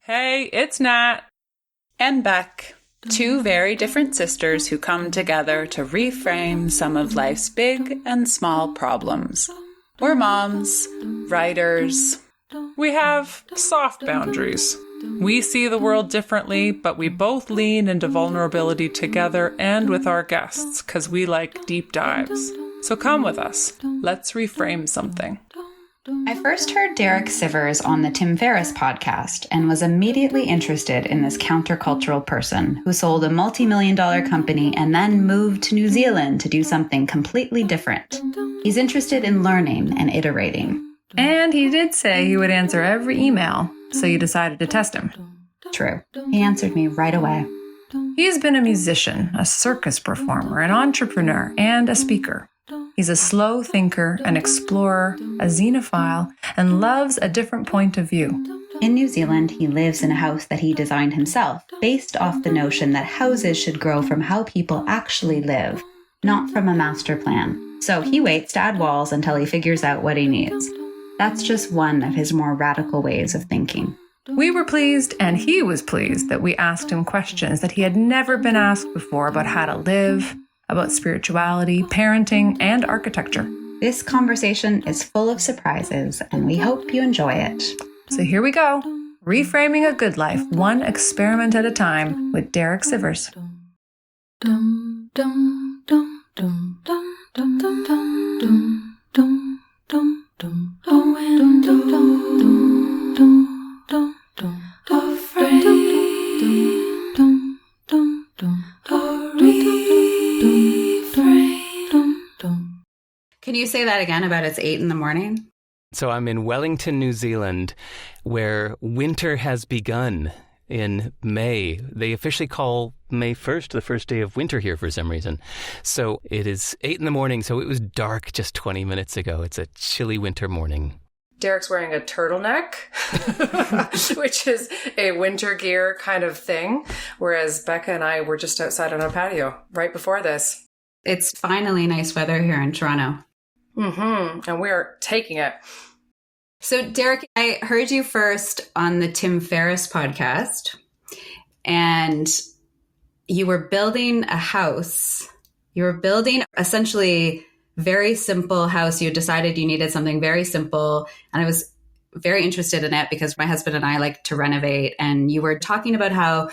Hey, it's Nat. And Beck, two very different sisters who come together to reframe some of life's big and small problems. We're moms, writers. We have soft boundaries. We see the world differently, but we both lean into vulnerability together and with our guests because we like deep dives. So come with us. Let's reframe something. I first heard Derek Sivers on the Tim Ferriss podcast and was immediately interested in this countercultural person who sold a multi-million-dollar company and then moved to New Zealand to do something completely different. He's interested in learning and iterating. And he did say he would answer every email, so you decided to test him. True. He answered me right away. He's been a musician, a circus performer, an entrepreneur, and a speaker. He's a slow thinker, an explorer, a xenophile, and loves a different point of view. In New Zealand, he lives in a house that he designed himself, based off the notion that houses should grow from how people actually live, not from a master plan. So he waits to add walls until he figures out what he needs. That's just one of his more radical ways of thinking. We were pleased, and he was pleased, that we asked him questions that he had never been asked before about how to live, about spirituality, parenting, and architecture. This conversation is full of surprises, and we hope you enjoy it. So here we go. Reframing a good life, one experiment at a time, with Derek Sivers. Can you say that again about it's 8 a.m? So I'm in Wellington, New Zealand, where winter has begun in May. They officially call May 1st the first day of winter here for some reason. So it is 8 a.m, so it was dark just 20 minutes ago. It's a chilly winter morning. Derek's wearing a turtleneck, which is a winter gear kind of thing, whereas Becca and I were just outside on a patio right before this. It's finally nice weather here in Toronto. And we're taking it. So, Derek, I heard you first on the Tim Ferriss podcast, and you were building a house. You were building essentially very simple house. You decided you needed something very simple, and I was very interested in it because my husband and I like to renovate, and you were talking about how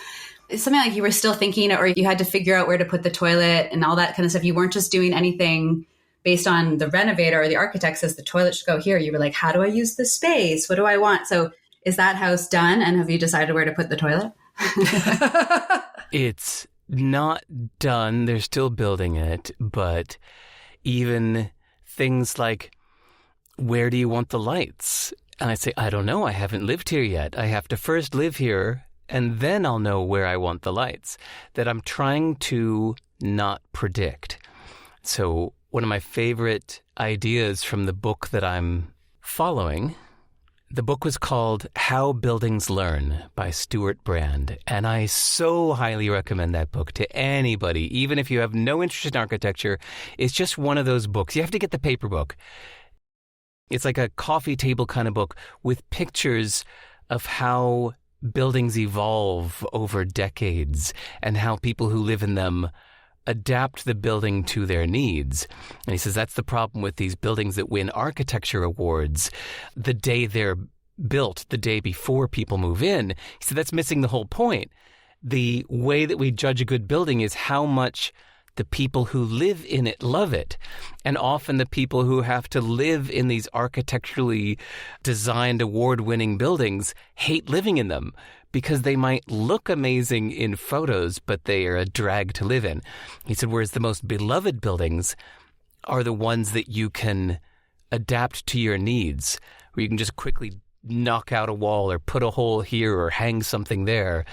something like you were still thinking, or you had to figure out where to put the toilet and all that kind of stuff. You weren't just doing anything based on the renovator or the architect says the toilet should go here. You were like, how do I use the space? What do I want? So is that house done? And have you decided where to put the toilet? It's not done. They're still building it. But even things like, where do you want the lights? And I say, I don't know. I haven't lived here yet. I have to first live here, and then I'll know where I want the lights. That I'm trying to not predict. So one of my favorite ideas from the book that I'm following, the book was called How Buildings Learn by Stuart Brand. And I so highly recommend that book to anybody, even if you have no interest in architecture. It's just one of those books. You have to get the paper book. It's like a coffee table kind of book with pictures of how buildings evolve over decades and how people who live in them adapt the building to their needs. And he says that's the problem with these buildings that win architecture awards the day they're built, the day before people move in. He said that's missing the whole point. The way that we judge a good building is how much the people who live in it love it. And often the people who have to live in these architecturally designed award-winning buildings hate living in them, because they might look amazing in photos, but they are a drag to live in. He said, whereas the most beloved buildings are the ones that you can adapt to your needs, where you can just quickly knock out a wall or put a hole here or hang something there.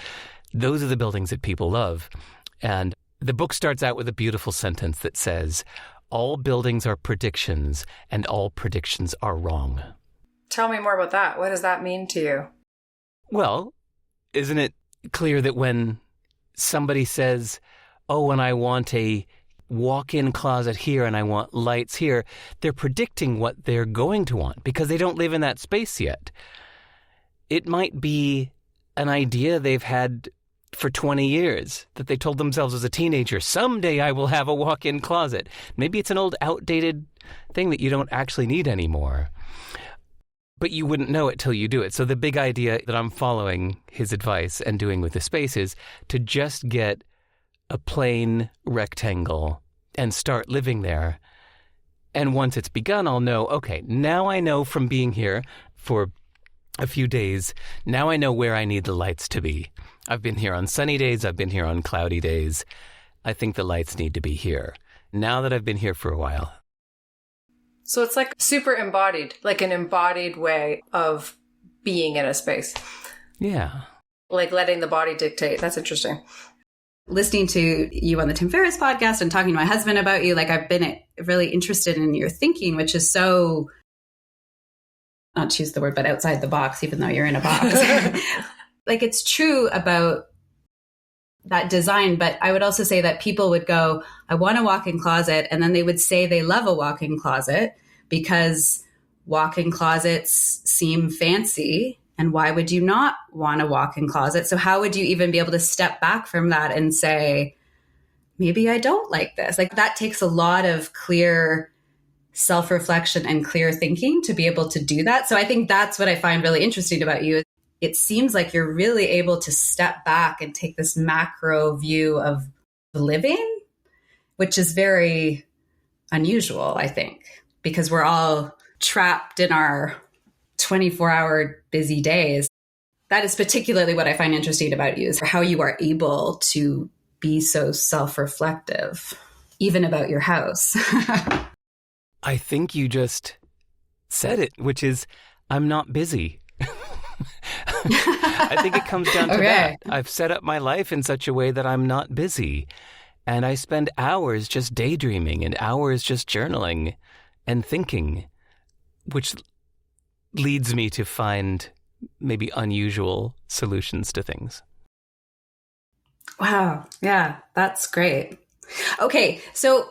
Those are the buildings that people love. And the book starts out with a beautiful sentence that says, all buildings are predictions, and all predictions are wrong. Tell me more about that. What does that mean to you? Well, isn't it clear that when somebody says, oh, and I want a walk-in closet here and I want lights here, they're predicting what they're going to want because they don't live in that space yet. It might be an idea they've had for 20 years, that they told themselves as a teenager, someday I will have a walk-in closet. Maybe it's an old, outdated thing that you don't actually need anymore. But you wouldn't know it till you do it. So the big idea that I'm following his advice and doing with the space is to just get a plain rectangle and start living there. And once it's begun, I'll know, okay, now I know from being here for a few days, now I know where I need the lights to be. I've been here on sunny days, I've been here on cloudy days. I think the lights need to be here. Now that I've been here for a while. So it's like super embodied, like an embodied way of being in a space. Yeah. Like letting the body dictate. That's interesting. Listening to you on the Tim Ferriss podcast and talking to my husband about you, like I've been really interested in your thinking, which is so, not to use the word, but outside the box, even though you're in a box. Like it's true about that design, but I would also say that people would go, I want a walk-in closet. And then they would say they love a walk-in closet because walk-in closets seem fancy. And why would you not want a walk-in closet? So how would you even be able to step back from that and say, maybe I don't like this? Like that takes a lot of clear self-reflection and clear thinking to be able to do that. So I think that's what I find really interesting about you. It seems like you're really able to step back and take this macro view of living, which is very unusual, I think, because we're all trapped in our 24-hour busy days. That is particularly what I find interesting about you, is how you are able to be so self-reflective, even about your house. I think you just said it, which is, I'm not busy. I think it comes down to that. I've set up my life in such a way that I'm not busy. And I spend hours just daydreaming and hours just journaling and thinking, which leads me to find maybe unusual solutions to things. Wow. Yeah, that's great. Okay, so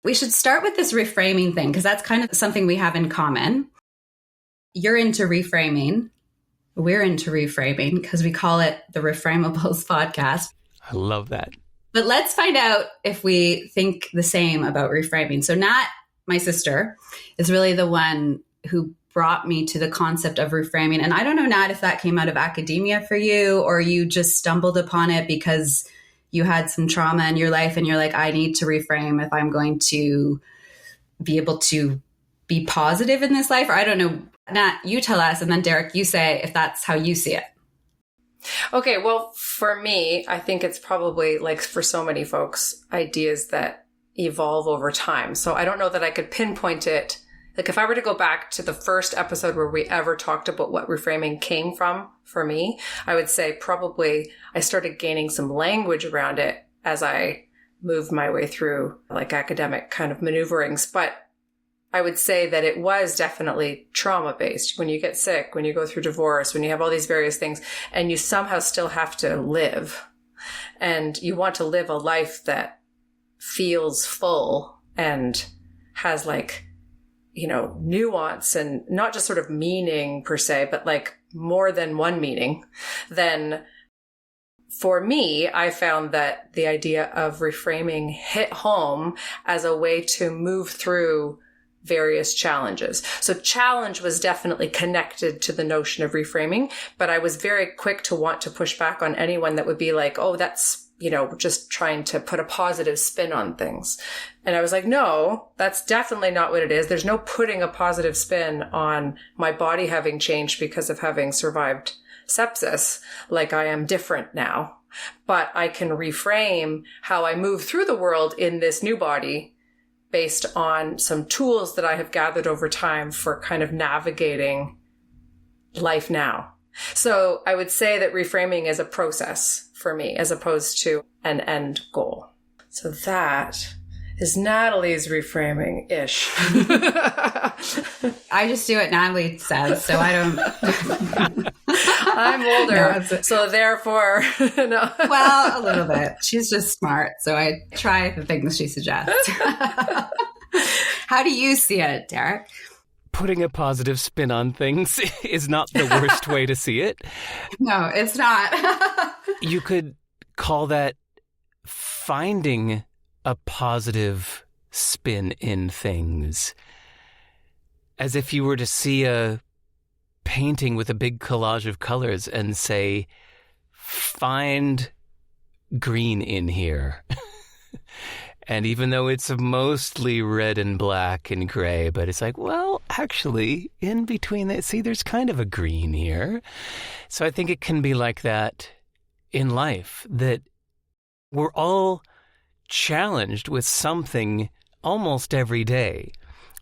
we should start with this reframing thing, because that's kind of something we have in common. You're into reframing. We're into reframing because we call it the Reframables podcast. I love that. But let's find out if we think the same about reframing. So Nat, my sister, is really the one who brought me to the concept of reframing. And I don't know, Nat, if that came out of academia for you or you just stumbled upon it because you had some trauma in your life and you're like, I need to reframe if I'm going to be able to be positive in this life. Or I don't know. Nat, you tell us, and then Derek, you say if that's how you see it. Okay, well, for me, I think it's probably like for so many folks, ideas that evolve over time. So I don't know that I could pinpoint it. Like if I were to go back to the first episode where we ever talked about what reframing came from for me, I would say probably I started gaining some language around it as I moved my way through like academic kind of maneuverings. But I would say that it was definitely trauma-based. When you get sick, when you go through divorce, when you have all these various things, and you somehow still have to live, and you want to live a life that feels full and has like, you know, nuance and not just sort of meaning per se, but like more than one meaning, then for me, I found that the idea of reframing hit home as a way to move through various challenges. So challenge was definitely connected to the notion of reframing, but I was very quick to want to push back on anyone that would be like, oh, that's, you know, just trying to put a positive spin on things. And I was like, no, that's definitely not what it is. There's no putting a positive spin on my body having changed because of having survived sepsis. Like I am different now, but I can reframe how I move through the world in this new body based on some tools that I have gathered over time for kind of navigating life now. So I would say that reframing is a process for me as opposed to an end goal. So that is Natalie's reframing-ish. I just do what Natalie says, so I don't... I'm older, so therefore, no. Well, a little bit. She's just smart, so I try the things she suggests. How do you see it, Derek? putting a positive spin on things is not the worst way to see it. No, it's not. You could call that finding a positive spin in things. As if you were to see a painting with a big collage of colors and say, find green in here. And even though it's mostly red and black and gray, but it's like, well, actually, in between that, see, there's kind of a green here. So I think it can be like that in life, that we're all challenged with something almost every day.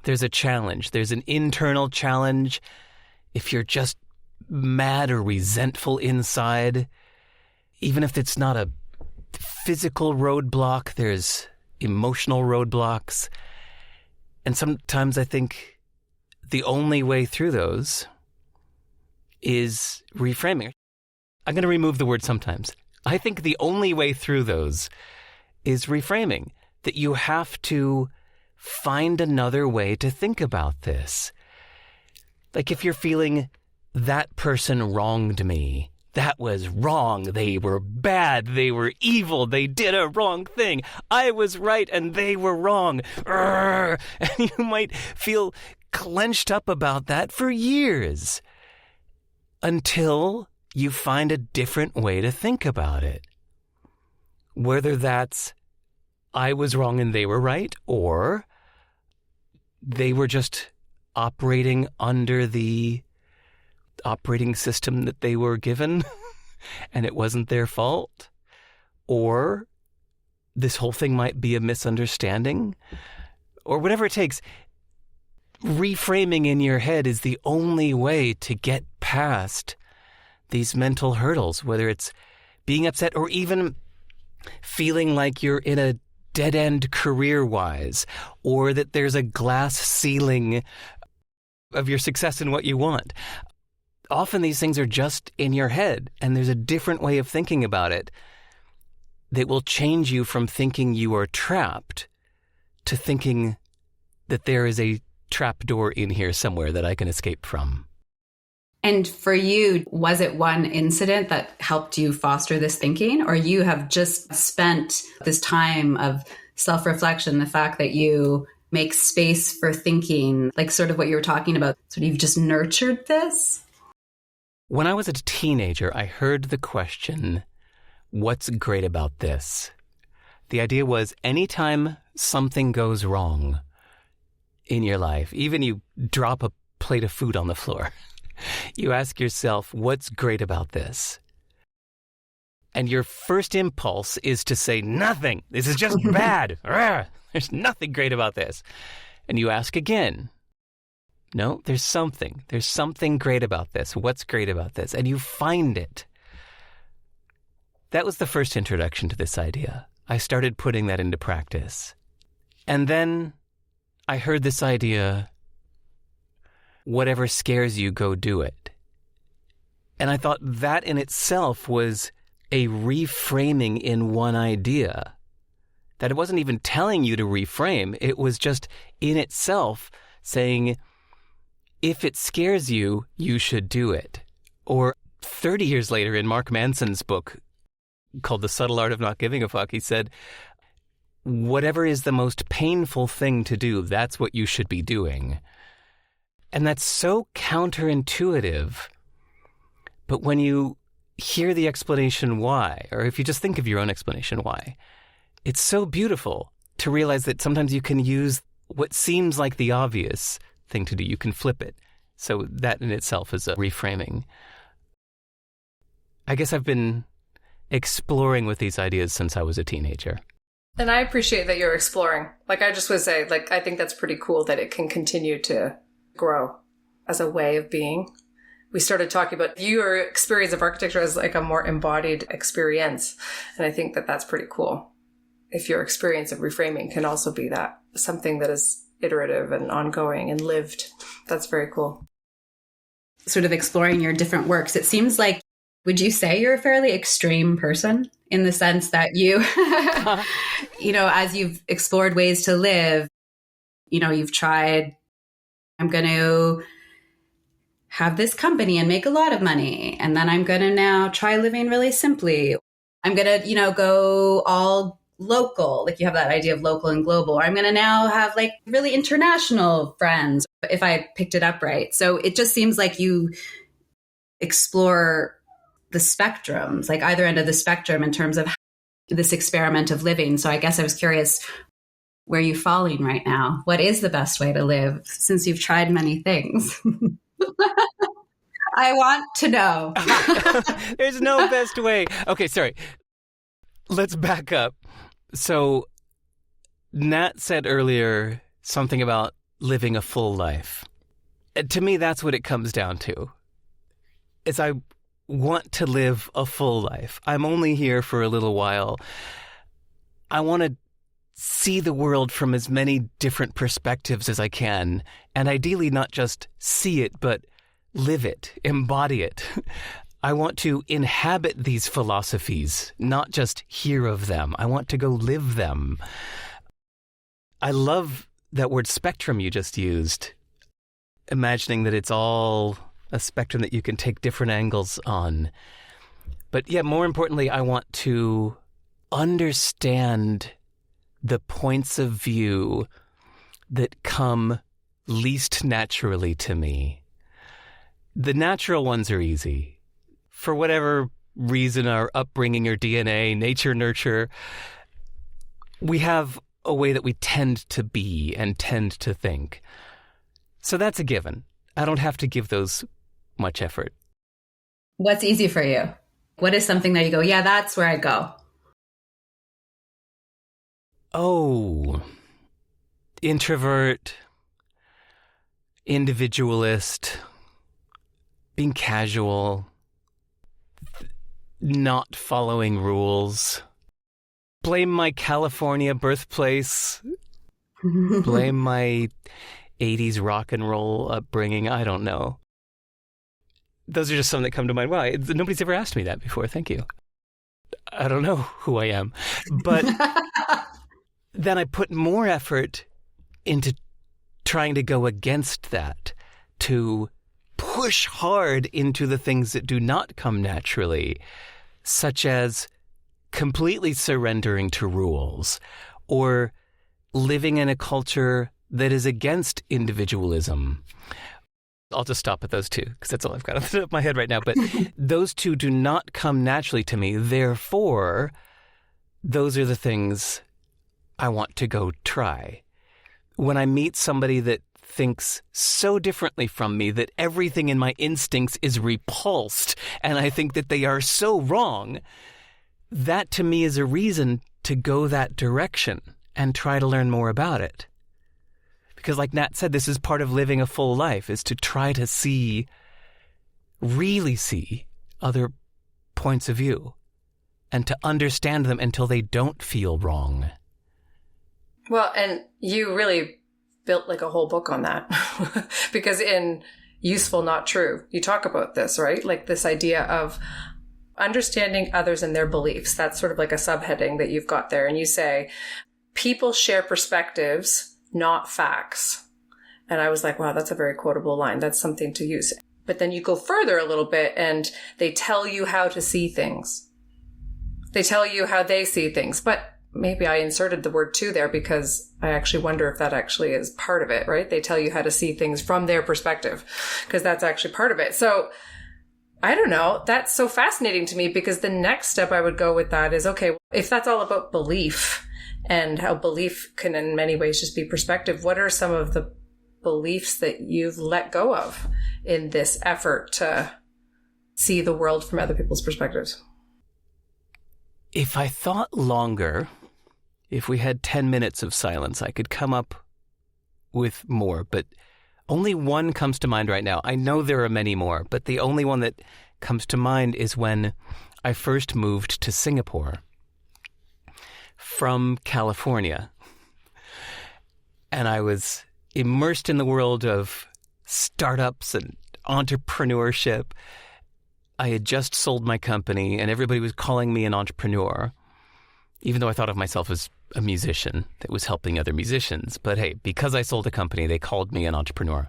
There's a challenge. There's an internal challenge. If you're just mad or resentful inside, even if it's not a physical roadblock, there's emotional roadblocks. And sometimes I think the only way through those is reframing. I'm going to remove the word sometimes. I think the only way through those is reframing, that you have to find another way to think about this. Like if you're feeling, that person wronged me, that was wrong, they were bad, they were evil, they did a wrong thing, I was right and they were wrong. Urgh! And you might feel clenched up about that for years until you find a different way to think about it. Whether that's I was wrong and they were right, or they were just operating under the operating system that they were given and it wasn't their fault, or this whole thing might be a misunderstanding, or whatever it takes. Reframing in your head is the only way to get past these mental hurdles, whether it's being upset or even feeling like you're in a dead end career-wise, or that there's a glass ceiling of your success and what you want. Often these things are just in your head, and there's a different way of thinking about it that will change you from thinking you are trapped to thinking that there is a trap door in here somewhere that I can escape from. And for you, was it one incident that helped you foster this thinking, or you have just spent this time of self-reflection, the fact that you make space for thinking, like sort of what you were talking about, sort of you've just nurtured this? When I was a teenager, I heard the question, what's great about this? The idea was anytime something goes wrong in your life, even you drop a plate of food on the floor, you ask yourself, what's great about this? And your first impulse is to say, nothing. This is just bad. There's nothing great about this. And you ask again, no, there's something. There's something great about this. What's great about this? And you find it. That was the first introduction to this idea. I started putting that into practice. And then I heard this idea, whatever scares you, go do it. And I thought that in itself was a reframing in one idea. That it wasn't even telling you to reframe. It was just in itself saying, if it scares you, you should do it. Or 30 years later in Mark Manson's book called The Subtle Art of Not Giving a Fuck, he said, whatever is the most painful thing to do, that's what you should be doing. And that's so counterintuitive. But when you hear the explanation why, or if you just think of your own explanation why, it's so beautiful to realize that sometimes you can use what seems like the obvious thing to do. You can flip it. So that in itself is a reframing. I guess I've been exploring with these ideas since I was a teenager. And I appreciate that you're exploring. Like I just would say, like, I think that's pretty cool that it can continue to grow as a way of being. We started talking about your experience of architecture as like a more embodied experience. And I think that that's pretty cool. If your experience of reframing can also be that, something that is iterative and ongoing and lived. That's very cool. Sort of exploring your different works. It seems like, would you say you're a fairly extreme person in the sense that you, you know, as you've explored ways to live, you know, you've tried, I'm going to have this company and make a lot of money. And then I'm going to now try living really simply. I'm going to, go all local. Like you have that idea of local and global. Or I'm going to now have like really international friends, if I picked it up right. So it just seems like you explore the spectrums, like either end of the spectrum in terms of this experiment of living. So I guess I was curious, where are you falling right now? What is the best way to live since you've tried many things? I want to know. There's no best way. Okay, sorry. Let's back up. So Nat said earlier something about living a full life. To me, that's what it comes down to. Is I want to live a full life. I'm only here for a little while. I want to see the world from as many different perspectives as I can, and ideally not just see it, but live it, embody it. I want to inhabit these philosophies, not just hear of them. I want to go live them. I love that word spectrum you just used, imagining that it's all a spectrum that you can take different angles on. But yeah, more importantly, I want to understand the points of view that come least naturally to me. The natural ones are easy. For whatever reason, our upbringing or DNA, nature, nurture, we have a way that we tend to be and tend to think. So that's a given. I don't have to give those much effort. What's easy for you? What is something that you go, yeah, that's where I go? Oh, introvert, individualist, being casual, not following rules. Blame my California birthplace. Blame my 80s rock and roll upbringing. I don't know. Those are just some that come to mind. Wow, nobody's ever asked me that before. Thank you. I don't know who I am. But then I put more effort into trying to go against that, to push hard into the things that do not come naturally, such as completely surrendering to rules or living in a culture that is against individualism. I'll just stop at those two because that's all I've got off the top of my head right now. But those two do not come naturally to me. Therefore, those are the things I want to go try. When I meet somebody that thinks so differently from me that everything in my instincts is repulsed and I think that they are so wrong, that to me is a reason to go that direction and try to learn more about it. Because like Nat said, this is part of living a full life, is to try to see, really see other points of view and to understand them until they don't feel wrong. Well, and you really built like a whole book on that because in Useful, Not True, you talk about this, right? Like this idea of understanding others and their beliefs. That's sort of like a subheading that you've got there. And you say, people share perspectives, not facts. And I was like, wow, that's a very quotable line. That's something to use. But then you go further a little bit and they tell you how to see things. They tell you how they see things. But maybe I inserted the word too there because I actually wonder if that actually is part of it, right? They tell you how to see things from their perspective because that's actually part of it. So I don't know. That's so fascinating to me because the next step I would go with that is, okay, if that's all about belief and how belief can in many ways just be perspective, what are some of the beliefs that you've let go of in this effort to see the world from other people's perspectives? If I thought longer, if we had 10 minutes of silence, I could come up with more, but only one comes to mind right now. I know there are many more, but the only one that comes to mind is when I first moved to Singapore from California. And I was immersed in the world of startups and entrepreneurship. I had just sold my company and everybody was calling me an entrepreneur, even though I thought of myself as a musician that was helping other musicians. But hey, because I sold a company, they called me an entrepreneur.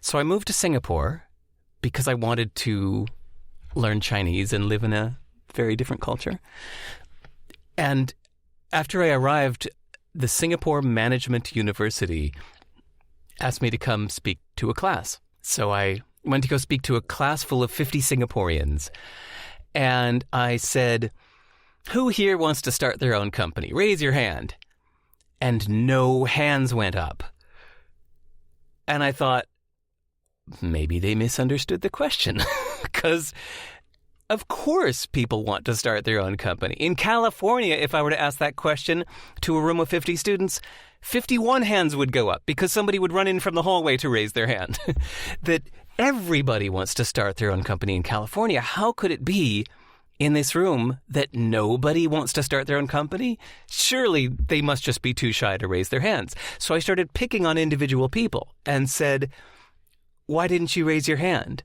So I moved to Singapore because I wanted to learn Chinese and live in a very different culture. And after I arrived, the Singapore Management University asked me to come speak to a class. So I went to go speak to a class full of 50 Singaporeans. And I said, who here wants to start their own company? Raise your hand. And no hands went up. And I thought, maybe they misunderstood the question. Because, of course, people want to start their own company. In California, if I were to ask that question to a room of 50 students, 51 hands would go up because somebody would run in from the hallway to raise their hand. That everybody wants to start their own company in California. How could it be in this room that nobody wants to start their own company? Surely they must just be too shy to raise their hands. So I started picking on individual people and said, why didn't you raise your hand?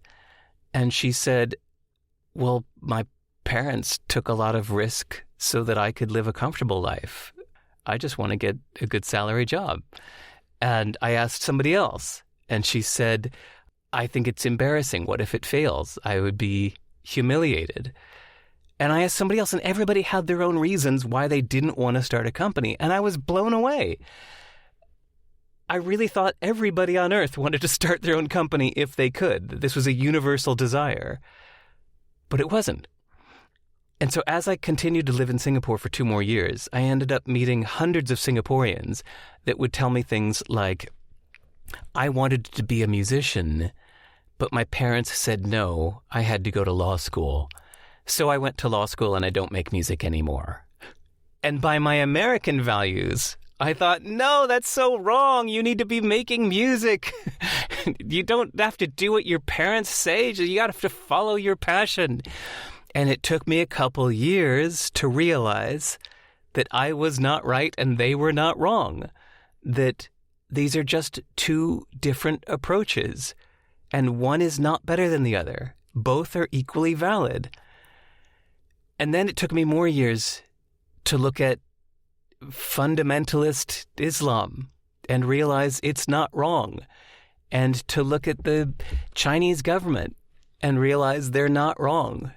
And she said, well, my parents took a lot of risk so that I could live a comfortable life. I just want to get a good salary job. And I asked somebody else, and she said, I think it's embarrassing. What if it fails? I would be humiliated. And I asked somebody else, and everybody had their own reasons why they didn't want to start a company. And I was blown away. I really thought everybody on earth wanted to start their own company if they could. This was a universal desire. But it wasn't. And so as I continued to live in Singapore for 2 more years, I ended up meeting hundreds of Singaporeans that would tell me things like, I wanted to be a musician, but my parents said no, I had to go to law school. So I went to law school and I don't make music anymore. And by my American values, I thought, no, that's so wrong. You need to be making music. You don't have to do what your parents say. You have to follow your passion. And it took me a couple years to realize that I was not right and they were not wrong. That these are just 2 different approaches. And one is not better than the other. Both are equally valid. And then it took me more years to look at fundamentalist Islam and realize it's not wrong. And to look at the Chinese government and realize they're not wrong.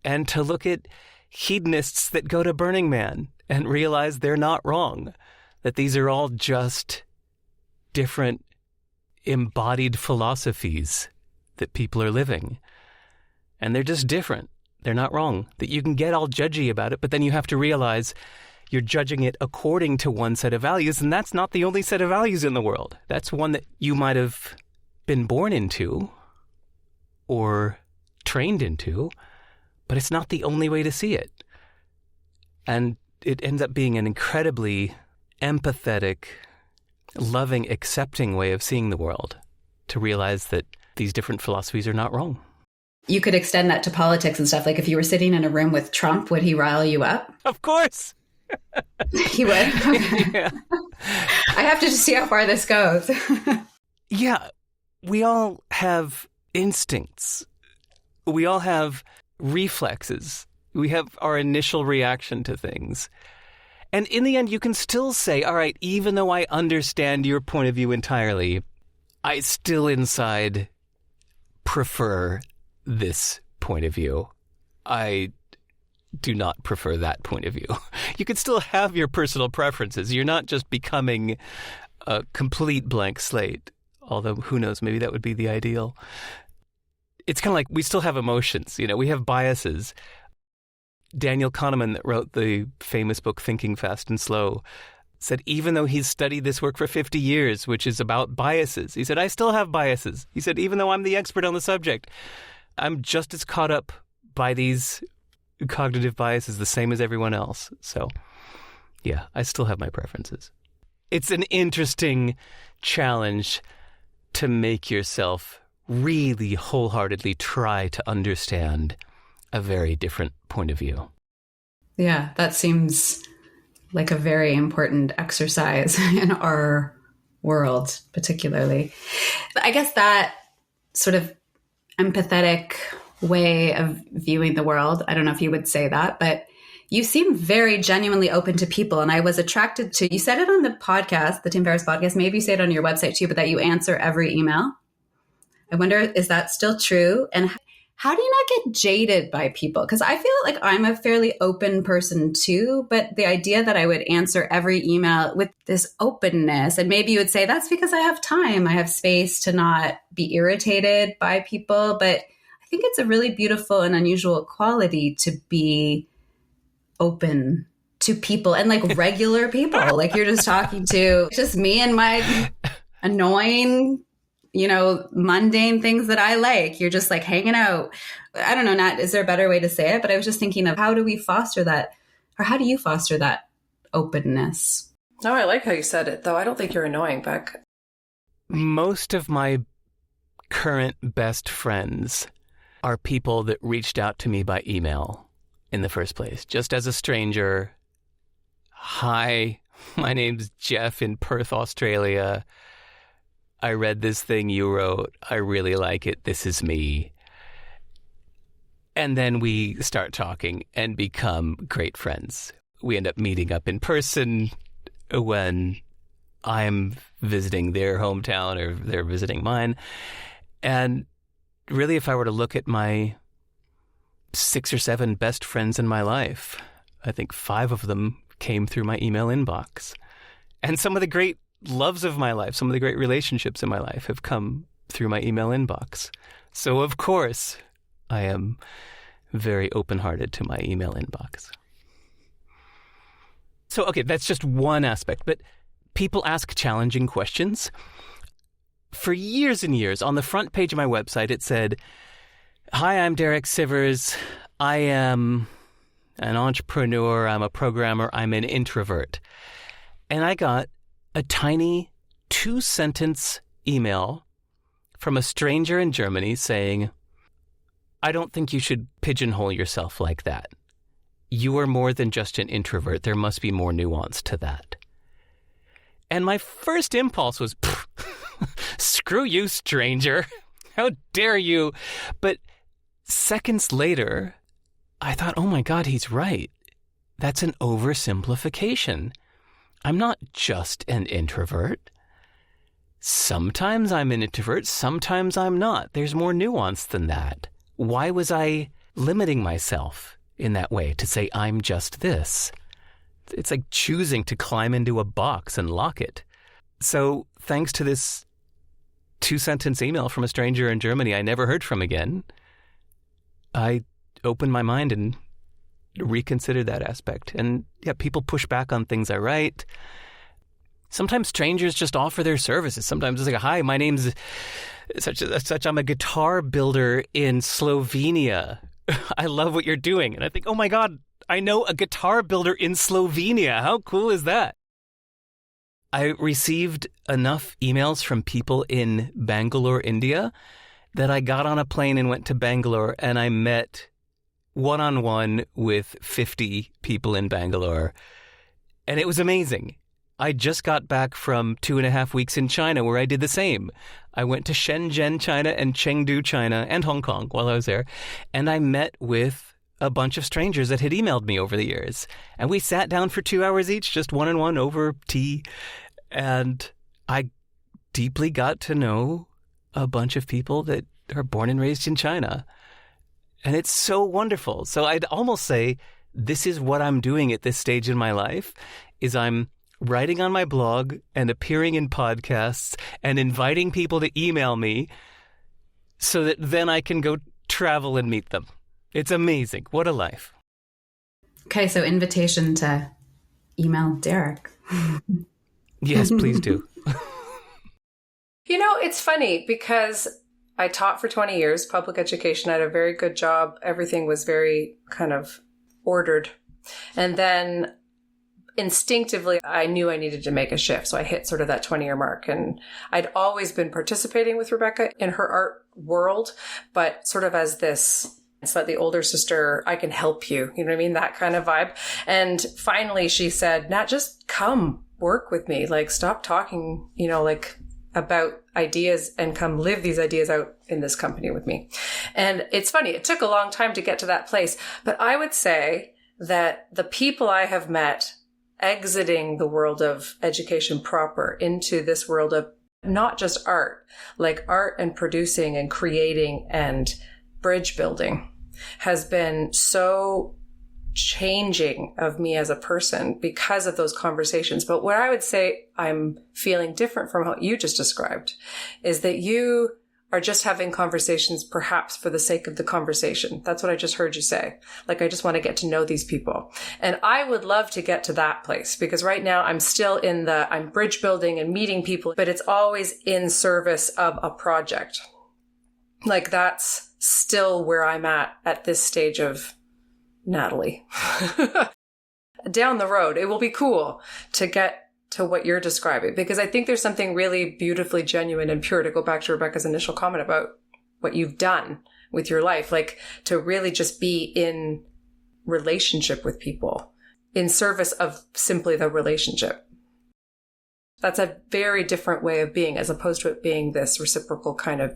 And to look at hedonists that go to Burning Man and realize they're not wrong. That these are all just different embodied philosophies that people are living. And they're just different. They're not wrong. That you can get all judgy about it, but then you have to realize you're judging it according to one set of values, and that's not the only set of values in the world. That's one that you might have been born into or trained into, but it's not the only way to see it. And it ends up being an incredibly empathetic, loving, accepting way of seeing the world, to realize that these different philosophies are not wrong. You could extend that to politics and stuff. Like if you were sitting in a room with Trump, would he rile you up? Of course. He would? Okay. Yeah. I have to just see how far this goes. Yeah. We all have instincts. We all have reflexes. We have our initial reaction to things. And in the end, you can still say, all right, even though I understand your point of view entirely, I still inside prefer this point of view. I do not prefer that point of view. You can still have your personal preferences. You're not just becoming a complete blank slate, although who knows, maybe that would be the ideal. It's kind of like we still have emotions, we have biases. Daniel Kahneman, that wrote the famous book Thinking Fast and Slow, said even though he's studied this work for 50 years, which is about biases, he said, I still have biases. He said, even though I'm the expert on the subject, I'm just as caught up by these cognitive biases the same as everyone else. So, yeah, I still have my preferences. It's an interesting challenge to make yourself really wholeheartedly try to understand a very different point of view. Yeah, that seems like a very important exercise in our world, particularly. I guess that sort of empathetic way of viewing the world, I don't know if you would say that, but you seem very genuinely open to people. And I was attracted to, you said it on the podcast, the Tim Ferriss podcast, maybe you say it on your website too, but that you answer every email. I wonder, is that still true? And how do you not get jaded by people? Because I feel like I'm a fairly open person too, but the idea that I would answer every email with this openness, and maybe you would say that's because I have time, I have space to not be irritated by people. But I think it's a really beautiful and unusual quality to be open to people and like regular people. Like you're just talking to just me and my annoying, mundane things that I like. You're just like hanging out. I don't know, Nat, is there a better way to say it? But I was just thinking of how do we foster that, or how do you foster that openness? No, I like how you said it, though. I don't think you're annoying, Beck. Most of my current best friends are people that reached out to me by email in the first place, just as a stranger. Hi, my name's Jeff in Perth, Australia. I read this thing you wrote. I really like it. This is me. And then we start talking and become great friends. We end up meeting up in person when I'm visiting their hometown or they're visiting mine. And really, if I were to look at my 6 or 7 best friends in my life, I think 5 of them came through my email inbox. And some of the great loves of my life, some of the great relationships in my life have come through my email inbox. So, of course, I am very open-hearted to my email inbox. So, okay, that's just one aspect. But people ask challenging questions. For years and years, on the front page of my website, it said, "Hi, I'm Derek Sivers. I am an entrepreneur. I'm a programmer. I'm an introvert." And I got a tiny 2-sentence email from a stranger in Germany saying, "I don't think you should pigeonhole yourself like that. You are more than just an introvert. There must be more nuance to that." And my first impulse was, screw you, stranger. How dare you? But seconds later, I thought, oh my God, he's right. That's an oversimplification. I'm not just an introvert. Sometimes I'm an introvert, sometimes I'm not. There's more nuance than that. Why was I limiting myself in that way to say I'm just this? It's like choosing to climb into a box and lock it. So thanks to this 2-sentence email from a stranger in Germany I never heard from again, I opened my mind and reconsidered that aspect. And yeah, people push back on things I write. Sometimes strangers just offer their services. Sometimes it's like, "Hi, my name's such. I'm a guitar builder in Slovenia. I love what you're doing." And I think, oh my God, I know a guitar builder in Slovenia. How cool is that? I received enough emails from people in Bangalore, India, that I got on a plane and went to Bangalore, and I met one-on-one with 50 people in Bangalore. And it was amazing. I just got back from 2.5 weeks in China where I did the same. I went to Shenzhen, China, and Chengdu, China, and Hong Kong while I was there. And I met with a bunch of strangers that had emailed me over the years. And we sat down for 2 hours each, just one-on-one over tea. And I deeply got to know a bunch of people that are born and raised in China. And it's so wonderful. So I'd almost say this is what I'm doing at this stage in my life, is I'm writing on my blog and appearing in podcasts and inviting people to email me so that then I can go travel and meet them. It's amazing. What a life. Okay, so invitation to email Derek. Yes, please do. It's funny because I taught for 20 years, public education. I had a very good job. Everything was very kind of ordered. And then instinctively, I knew I needed to make a shift. So I hit sort of that 20-year mark. And I'd always been participating with Rebecca in her art world, but sort of as this slightly older sister, I can help you. You know what I mean? That kind of vibe. And finally she said, Nat, just come work with me. Like, stop talking, about ideas and come live these ideas out in this company with me. And it's funny, it took a long time to get to that place. But I would say that the people I have met exiting the world of education proper into this world of not just art, like art and producing and creating and bridge building has been so changing of me as a person because of those conversations. But what I would say I'm feeling different from what you just described is that you are just having conversations perhaps for the sake of the conversation. That's what I just heard you say. Like, I just want to get to know these people. And I would love to get to that place because right now I'm still I'm bridge building and meeting people, but it's always in service of a project. Like, that's still where I'm at this stage of Natalie. Down the road, it will be cool to get to what you're describing, because I think there's something really beautifully genuine and pure, to go back to Rebecca's initial comment about what you've done with your life, like to really just be in relationship with people in service of simply the relationship. That's a very different way of being, as opposed to it being this reciprocal kind of,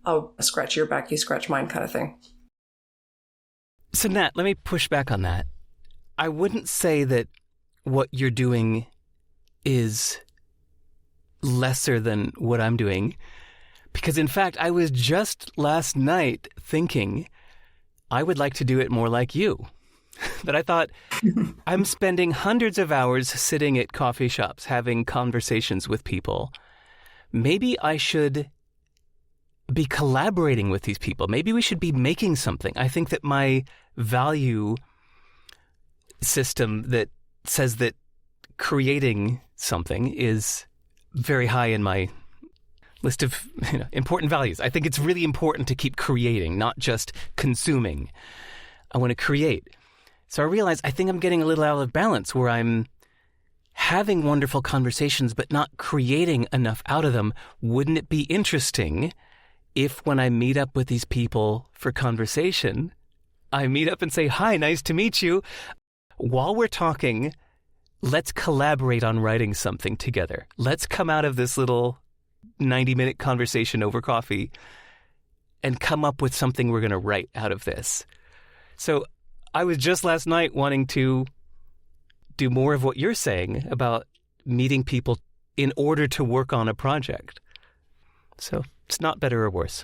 I'll scratch your back, you scratch mine kind of thing. So Nat, let me push back on that. I wouldn't say that what you're doing is lesser than what I'm doing, because in fact, I was just last night thinking I would like to do it more like you. That I thought, I'm spending hundreds of hours sitting at coffee shops having conversations with people. Maybe I should be collaborating with these people. Maybe we should be making something. I think that my value system that says that creating something is very high in my list of important values. I think it's really important to keep creating, not just consuming. I want to create. So I realize I think I'm getting a little out of balance, where I'm having wonderful conversations but not creating enough out of them. Wouldn't it be interesting if, when I meet up with these people for conversation, I meet up and say, "Hi, nice to meet you. While we're talking, let's collaborate on writing something together. Let's come out of this little 90-minute conversation over coffee and come up with something we're going to write out of this." So I was just last night wanting to do more of what you're saying about meeting people in order to work on a project. So it's not better or worse.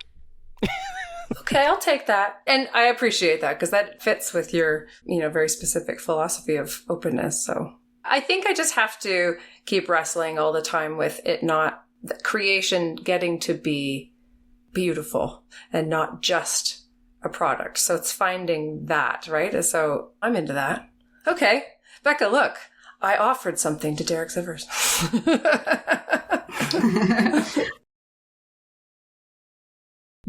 Okay, I'll take that. And I appreciate that, because that fits with your, very specific philosophy of openness. So I think I just have to keep wrestling all the time with it, not the creation getting to be beautiful and not just a product. So it's finding that, right? So I'm into that. Okay, Becca, look, I offered something to Derek Sivers.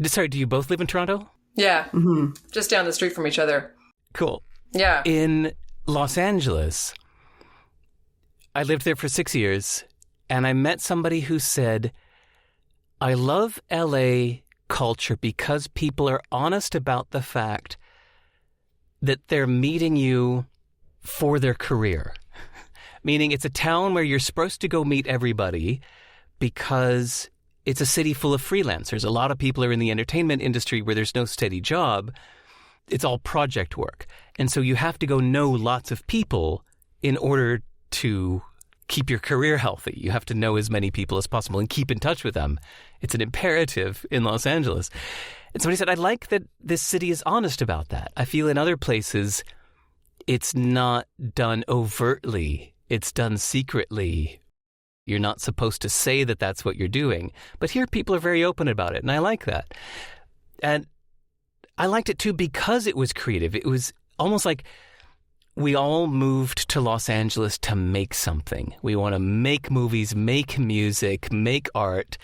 Sorry, do you both live in Toronto? Yeah, just down the street from each other. Cool. Yeah. In Los Angeles, I lived there for 6 years, and I met somebody who said, "I love LA culture because people are honest about the fact that they're meeting you for their career." Meaning it's a town where you're supposed to go meet everybody because it's a city full of freelancers. A lot of people are in the entertainment industry where there's no steady job. It's all project work. And so you have to go know lots of people in order to keep your career healthy. You have to know as many people as possible and keep in touch with them. It's an imperative in Los Angeles. And somebody said, I like that this city is honest about that. I feel in other places it's not done overtly. It's done secretly. You're not supposed to say that that's what you're doing. But here people are very open about it, and I like that. And I liked it too because it was creative. It was almost like we all moved to Los Angeles to make something. We want to make movies, make music, make art,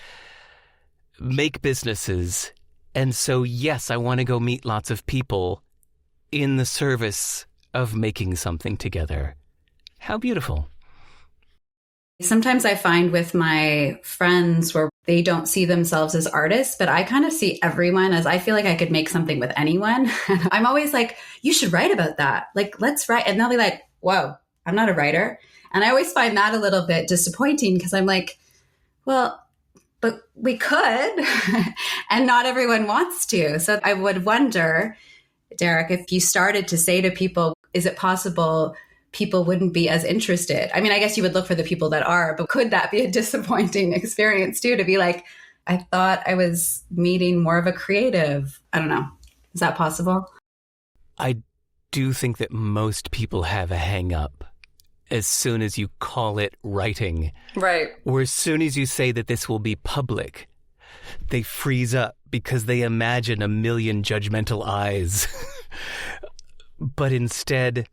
make businesses. And so, yes, I want to go meet lots of people in the service of making something together. How beautiful. Sometimes I find with my friends where they don't see themselves as artists, but I kind of see everyone as, I feel like I could make something with anyone. I'm always like, you should write about that. Like, let's write. And they'll be like, whoa, I'm not a writer. And I always find that a little bit disappointing because I'm like, well, but we could, and not everyone wants to. So I would wonder, Derek, if you started to say to people, is it possible people wouldn't be as interested. I mean, I guess you would look for the people that are, but could that be a disappointing experience too, to be like, I thought I was meeting more of a creative? I don't know. Is that possible? I do think that most people have a hang up as soon as you call it writing. Right. Or as soon as you say that this will be public, they freeze up because they imagine a million judgmental eyes. But instead,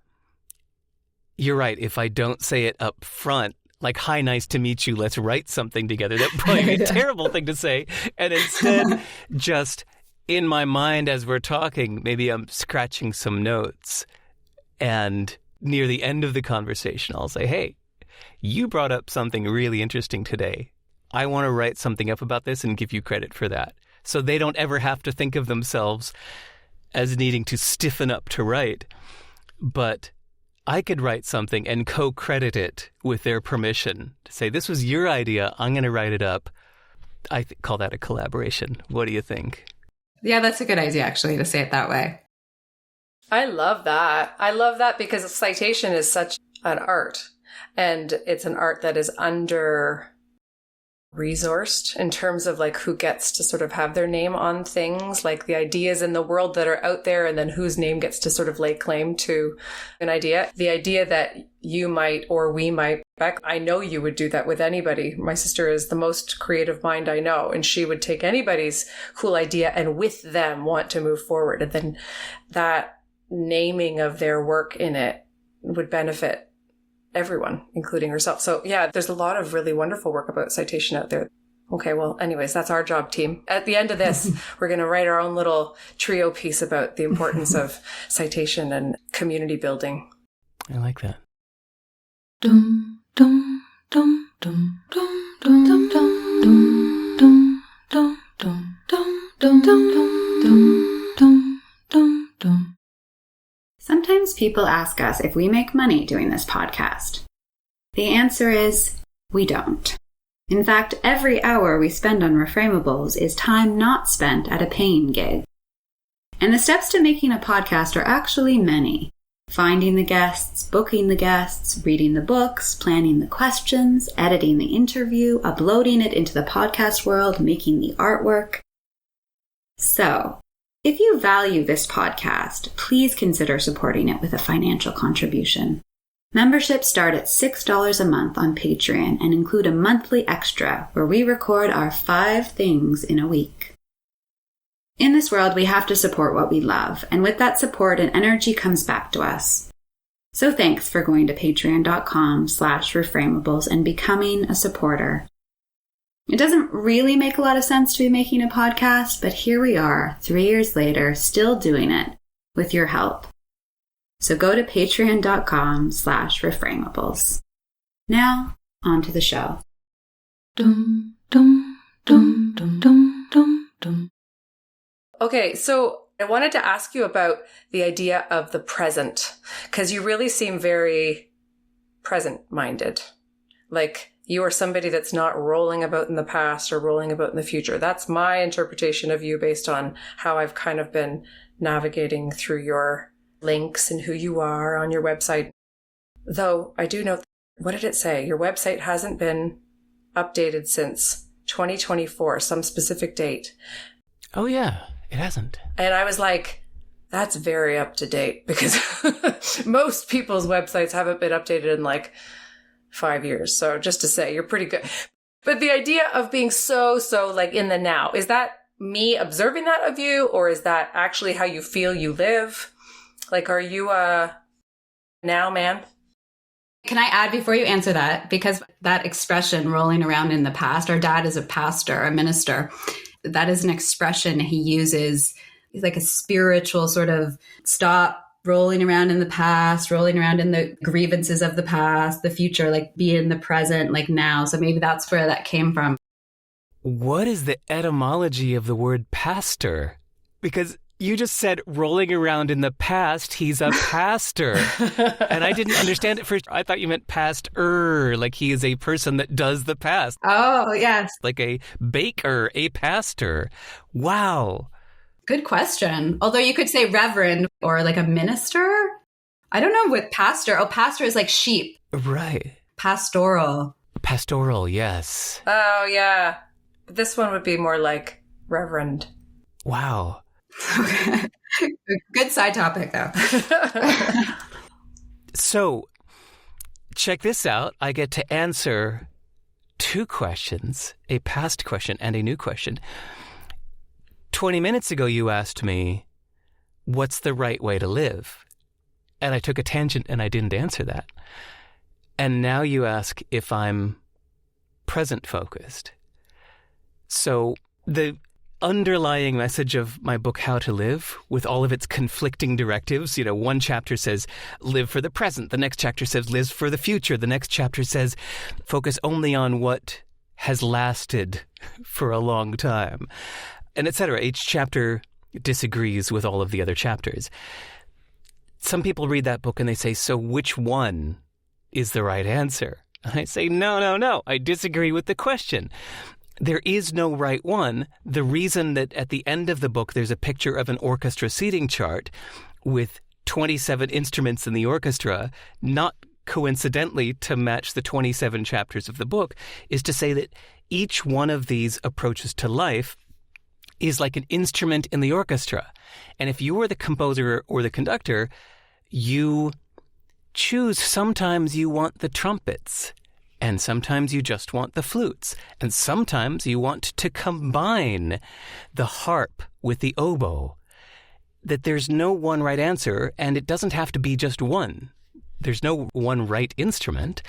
you're right. If I don't say it up front, like, hi, nice to meet you, let's write something together, that would probably be a terrible thing to say. And instead, just in my mind as we're talking, maybe I'm scratching some notes. And near the end of the conversation, I'll say, hey, you brought up something really interesting today. I want to write something up about this and give you credit for that. So they don't ever have to think of themselves as needing to stiffen up to write. But I could write something and co-credit it with their permission to say, this was your idea, I'm going to write it up. I call that a collaboration. What do you think? Yeah, that's a good idea, actually, to say it that way. I love that. I love that because citation is such an art, and it's an art that is under-resourced in terms of like who gets to sort of have their name on things, like the ideas in the world that are out there, and then whose name gets to sort of lay claim to an idea. The idea that you might, or we might, Beck, I know you would do that with anybody. My sister is the most creative mind I know, and she would take anybody's cool idea and with them want to move forward. And then that naming of their work in it would benefit everyone, including herself. So yeah, there's a lot of really wonderful work about citation out there. Okay, well, anyways, that's our job, team. At the end of this, we're going to write our own little trio piece about the importance of citation and community building. I like that. Dum dum dum dum dum dum dum dum dum dum dum dum dum dum dum dum dum. Sometimes people ask us if we make money doing this podcast. The answer is we don't. In fact, every hour we spend on Reframables is time not spent at a paying gig. And the steps to making a podcast are actually many. Finding the guests, booking the guests, reading the books, planning the questions, editing the interview, uploading it into the podcast world, making the artwork. So, if you value this podcast, please consider supporting it with a financial contribution. Memberships start at $6 a month on Patreon and include a monthly extra where we record our 5 things in a week. In this world, we have to support what we love, and with that support, an energy comes back to us. So thanks for going to patreon.com/reframables and becoming a supporter. It doesn't really make a lot of sense to be making a podcast, but here we are, 3 years later, still doing it with your help. So go to patreon.com/reframables. Now, on to the show. Dum dum dum dum dum dum dum. Okay, so I wanted to ask you about the idea of the present, because you really seem very present-minded. Like you are somebody that's not rolling about in the past or rolling about in the future. That's my interpretation of you based on how I've kind of been navigating through your links and who you are on your website. Though I do know, what did it say? Your website hasn't been updated since 2024, some specific date. Oh, yeah. It hasn't. And I was like, that's very up to date because most people's websites haven't been updated in like 5 years. So just to say, you're pretty good. But the idea of being so like in the now, is that me observing that of you, or is that actually how you feel you live? Like, are you a now man? Can I add before you answer that? Because that expression, rolling around in the past, our dad is a pastor, a minister. That is an expression he uses, like a spiritual sort of stop rolling around in the past, rolling around in the grievances of the past, the future, like be in the present, like now. So maybe that's where that came from. What is the etymology of the word pastor? Because you just said rolling around in the past, he's a pastor. And I didn't understand it first. I thought you meant pastor, like he is a person that does the past. Oh, yes. Like a baker, a pastor. Wow. Good question. Although you could say reverend or like a minister. I don't know what pastor. Oh, pastor is like sheep. Right. Pastoral. Pastoral, yes. Oh, yeah. This one would be more like reverend. Wow. Good side topic, though. So, check this out. I get to answer 2 questions, a past question and a new question. 20 minutes ago, you asked me, what's the right way to live? And I took a tangent and I didn't answer that. And now you ask if I'm present focused. So the underlying message of my book, How to Live, with all of its conflicting directives, one chapter says, live for the present. The next chapter says, live for the future. The next chapter says, focus only on what has lasted for a long time, and etc. Each chapter disagrees with all of the other chapters. Some people read that book and they say, so which one is the right answer? And I say, no. I disagree with the question. There is no right one. The reason that at the end of the book there's a picture of an orchestra seating chart with 27 instruments in the orchestra, not coincidentally to match the 27 chapters of the book, is to say that each one of these approaches to life is like an instrument in the orchestra. And if you were the composer or the conductor, you choose. Sometimes you want the trumpets, and sometimes you just want the flutes, and sometimes you want to combine the harp with the oboe. That there's no one right answer, and it doesn't have to be just one. There's no one right instrument.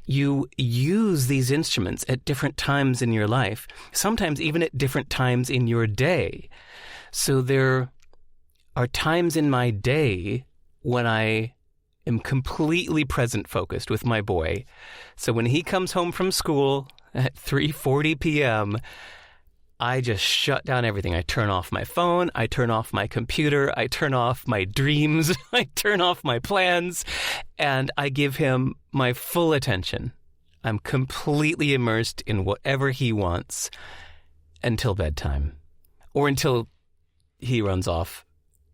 You use these instruments at different times in your life, sometimes even at different times in your day. So there are times in my day when I am completely present focused with my boy. So when he comes home from school at 3:40 p.m., I just shut down everything. I turn off my phone. I turn off my computer. I turn off my dreams. I turn off my plans. And I give him my full attention. I'm completely immersed in whatever he wants until bedtime. Or until he runs off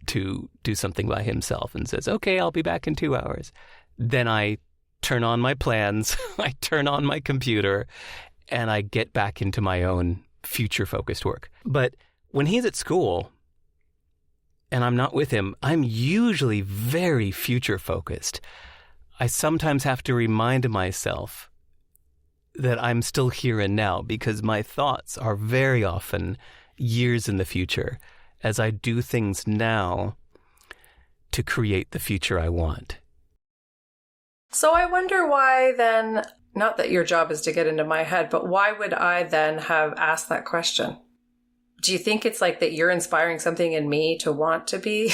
to do something by himself and says, okay, I'll be back in 2 hours. Then I turn on my plans. I turn on my computer. And I get back into my own future-focused work. But when he's at school and I'm not with him, I'm usually very future-focused. I sometimes have to remind myself that I'm still here and now because my thoughts are very often years in the future as I do things now to create the future I want. So I wonder why then, not that your job is to get into my head, but why would I then have asked that question? Do you think it's like that you're inspiring something in me to want to be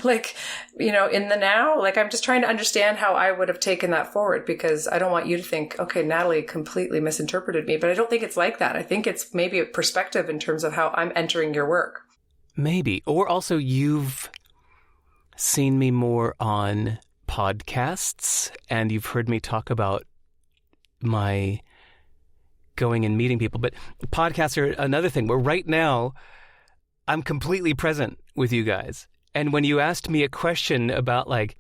like, in the now? Like, I'm just trying to understand how I would have taken that forward, because I don't want you to think, okay, Natalie completely misinterpreted me, but I don't think it's like that. I think it's maybe a perspective in terms of how I'm entering your work. Maybe. Or also you've seen me more on podcasts and you've heard me talk about my going and meeting people. But podcasts are another thing where right now I'm completely present with you guys. And when you asked me a question about like,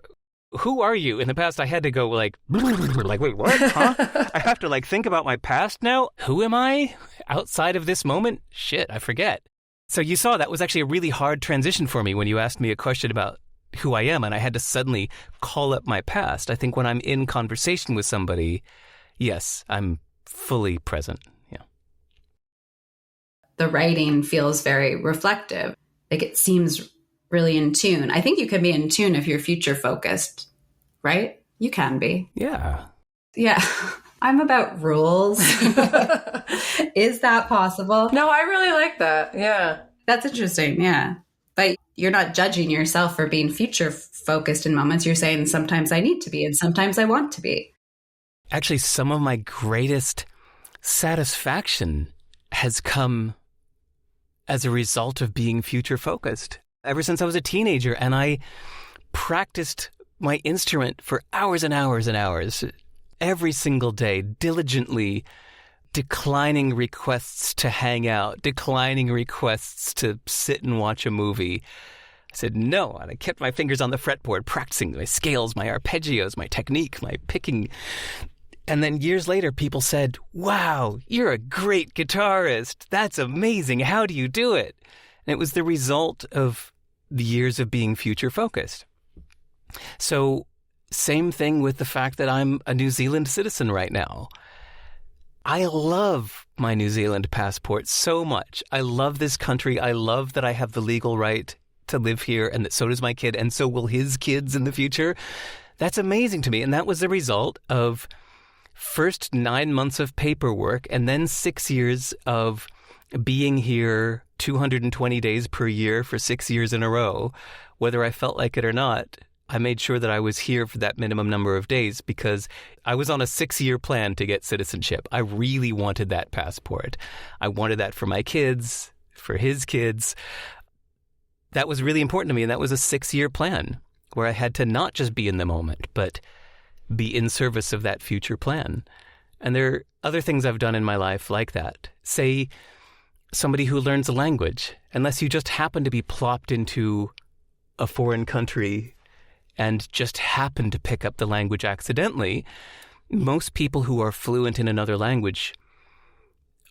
who are you? In the past, I had to go like, wait, what? Huh? I have to like think about my past now. Who am I outside of this moment? Shit, I forget. So you saw that was actually a really hard transition for me when you asked me a question about who I am, and I had to suddenly call up my past. I think when I'm in conversation with somebody, yes, I'm fully present. Yeah. The writing feels very reflective. Like it seems really in tune. I think you can be in tune if you're future focused, right? You can be. Yeah. Yeah. I'm about rules. Is that possible? No, I really like that. Yeah. That's interesting. Yeah. But you're not judging yourself for being future focused in moments. You're saying sometimes I need to be and sometimes I want to be. Actually, some of my greatest satisfaction has come as a result of being future focused. Ever since I was a teenager, and I practiced my instrument for hours and hours and hours, every single day, diligently declining requests to hang out, declining requests to sit and watch a movie. I said, no. And I kept my fingers on the fretboard, practicing my scales, my arpeggios, my technique, my picking. And then years later, people said, wow, you're a great guitarist. That's amazing. How do you do it? And it was the result of the years of being future-focused. So same thing with the fact that I'm a New Zealand citizen right now. I love my New Zealand passport so much. I love this country. I love that I have the legal right to live here, and that so does my kid, and so will his kids in the future. That's amazing to me. And that was the result of first 9 months of paperwork and then 6 years of being here 220 days per year for 6 years in a row. Whether I felt like it or not, I made sure that I was here for that minimum number of days because I was on a 6-year plan to get citizenship. I really wanted that passport. I wanted that for my kids, for his kids. That was really important to me, and that was a 6-year plan where I had to not just be in the moment, but be in service of that future plan. And there are other things I've done in my life like that. Say, somebody who learns a language, unless you just happen to be plopped into a foreign country and just happen to pick up the language accidentally, most people who are fluent in another language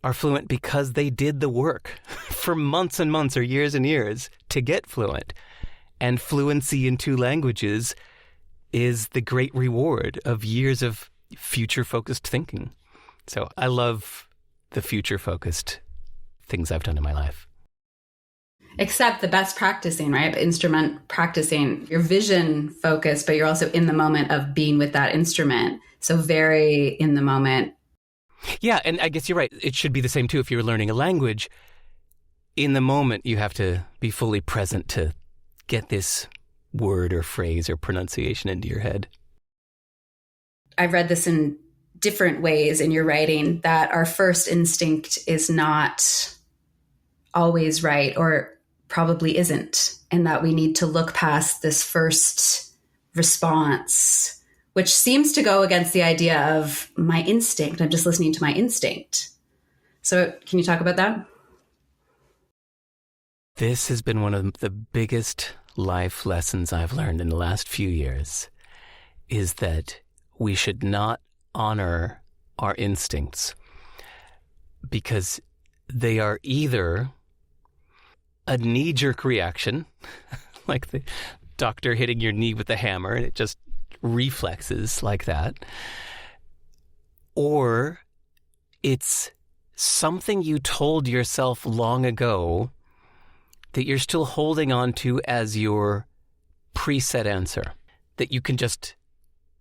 are fluent because they did the work for months and months or years and years to get fluent. And fluency in 2 languages is the great reward of years of future-focused thinking. So I love the future-focused things I've done in my life. Except the best practicing, right? Instrument practicing, your vision focus, but you're also in the moment of being with that instrument. So very in the moment. Yeah, and I guess you're right. It should be the same too if you're learning a language. In the moment, you have to be fully present to get this word or phrase or pronunciation into your head. I've read this in different ways in your writing, that our first instinct is not always right, or probably isn't, and that we need to look past this first response, which seems to go against the idea of my instinct. I'm just listening to my instinct. So can you talk about that? This has been one of the biggest life lessons I've learned in the last few years, is that we should not honor our instincts because they are either a knee-jerk reaction, like the doctor hitting your knee with a hammer, and it just reflexes like that, or it's something you told yourself long ago that you're still holding on to as your preset answer, that you can just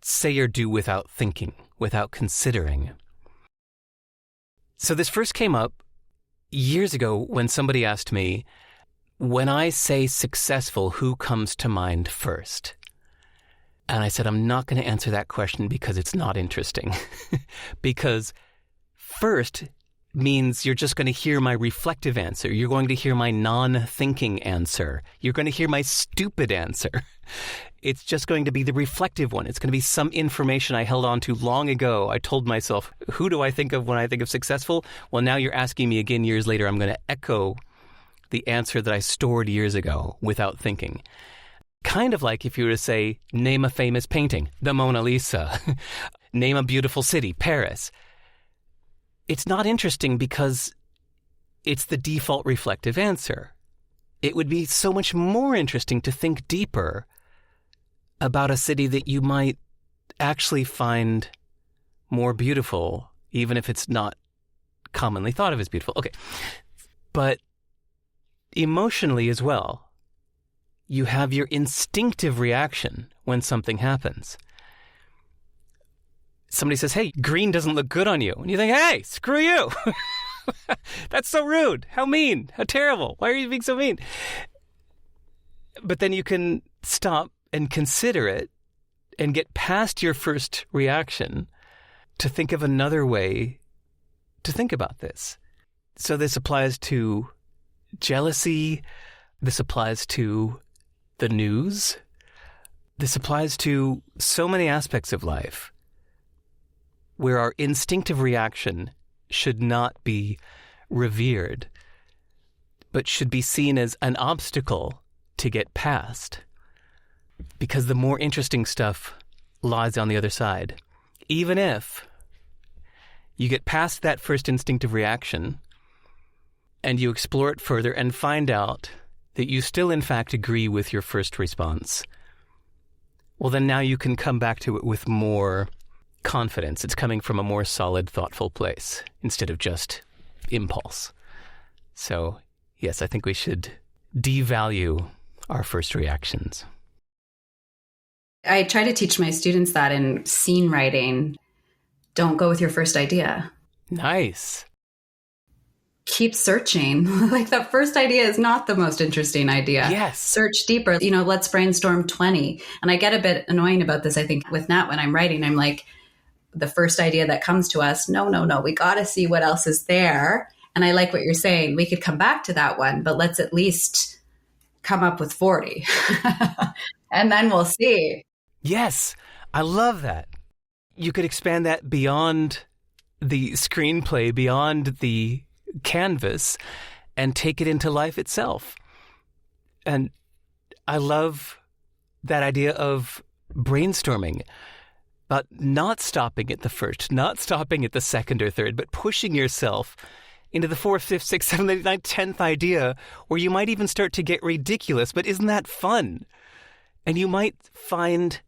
say or do without thinking, without considering. So this first came up years ago when somebody asked me, when I say successful, who comes to mind first? And I said, I'm not going to answer that question because it's not interesting. Because first means you're just going to hear my reflective answer. You're going to hear my non-thinking answer. You're going to hear my stupid answer. It's just going to be the reflective one. It's going to be some information I held on to long ago. I told myself, who do I think of when I think of successful? Well, now you're asking me again years later. I'm going to echo the answer that I stored years ago without thinking. Kind of like if you were to say, name a famous painting, the Mona Lisa. Name a beautiful city, Paris. It's not interesting because it's the default reflective answer. It would be so much more interesting to think deeper about a city that you might actually find more beautiful, even if it's not commonly thought of as beautiful. Okay. But emotionally as well, you have your instinctive reaction when something happens. Somebody says, hey, green doesn't look good on you. And you think, hey, screw you. That's so rude. How mean. How terrible. Why are you being so mean? But then you can stop and consider it and get past your first reaction to think of another way to think about this. So this applies to jealousy. This applies to the news. This applies to so many aspects of life where our instinctive reaction should not be revered, but should be seen as an obstacle to get past, because the more interesting stuff lies on the other side. Even if you get past that first instinctive reaction and you explore it further and find out that you still in fact agree with your first response, well, then now you can come back to it with more confidence. It's coming from a more solid, thoughtful place instead of just impulse. So, yes, I think we should devalue our first reactions. I try to teach my students that in scene writing. Don't go with your first idea. Nice. Keep searching. Like, the first idea is not the most interesting idea. Yes. Search deeper. Let's brainstorm 20. And I get a bit annoying about this, I think, with Nat when I'm writing. I'm like, the first idea that comes to us, no. We got to see what else is there. And I like what you're saying. We could come back to that one, but let's at least come up with 40. And then we'll see. Yes. I love that. You could expand that beyond the screenplay, beyond the canvas, and take it into life itself. And I love that idea of brainstorming, but not stopping at the first, not stopping at the second or third, but pushing yourself into the 4th, 5th, 6th, 7th, 8th, 9th, 10th idea, where you might even start to get ridiculous. But isn't that fun? And you might find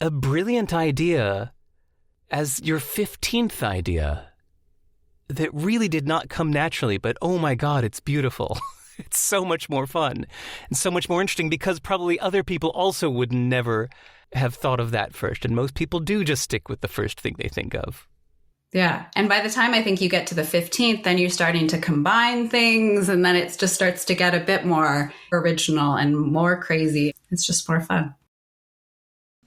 a brilliant idea as your 15th idea that really did not come naturally, but oh my God, it's beautiful. It's so much more fun and so much more interesting, because probably other people also would never have thought of that first. And most people do just stick with the first thing they think of. Yeah. And by the time I think you get to the 15th, then you're starting to combine things, and then it just starts to get a bit more original and more crazy. It's just more fun.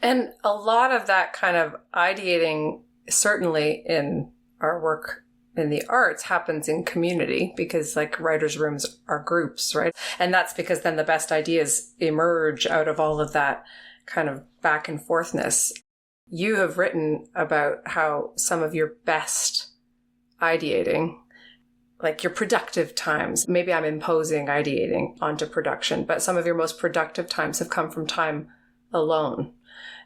And a lot of that kind of ideating, certainly in our work in the arts, happens in community, because like writers' rooms are groups, right? And that's because then the best ideas emerge out of all of that kind of back and forthness. You have written about how some of your best ideating, like your productive times, maybe I'm imposing ideating onto production, but some of your most productive times have come from time alone.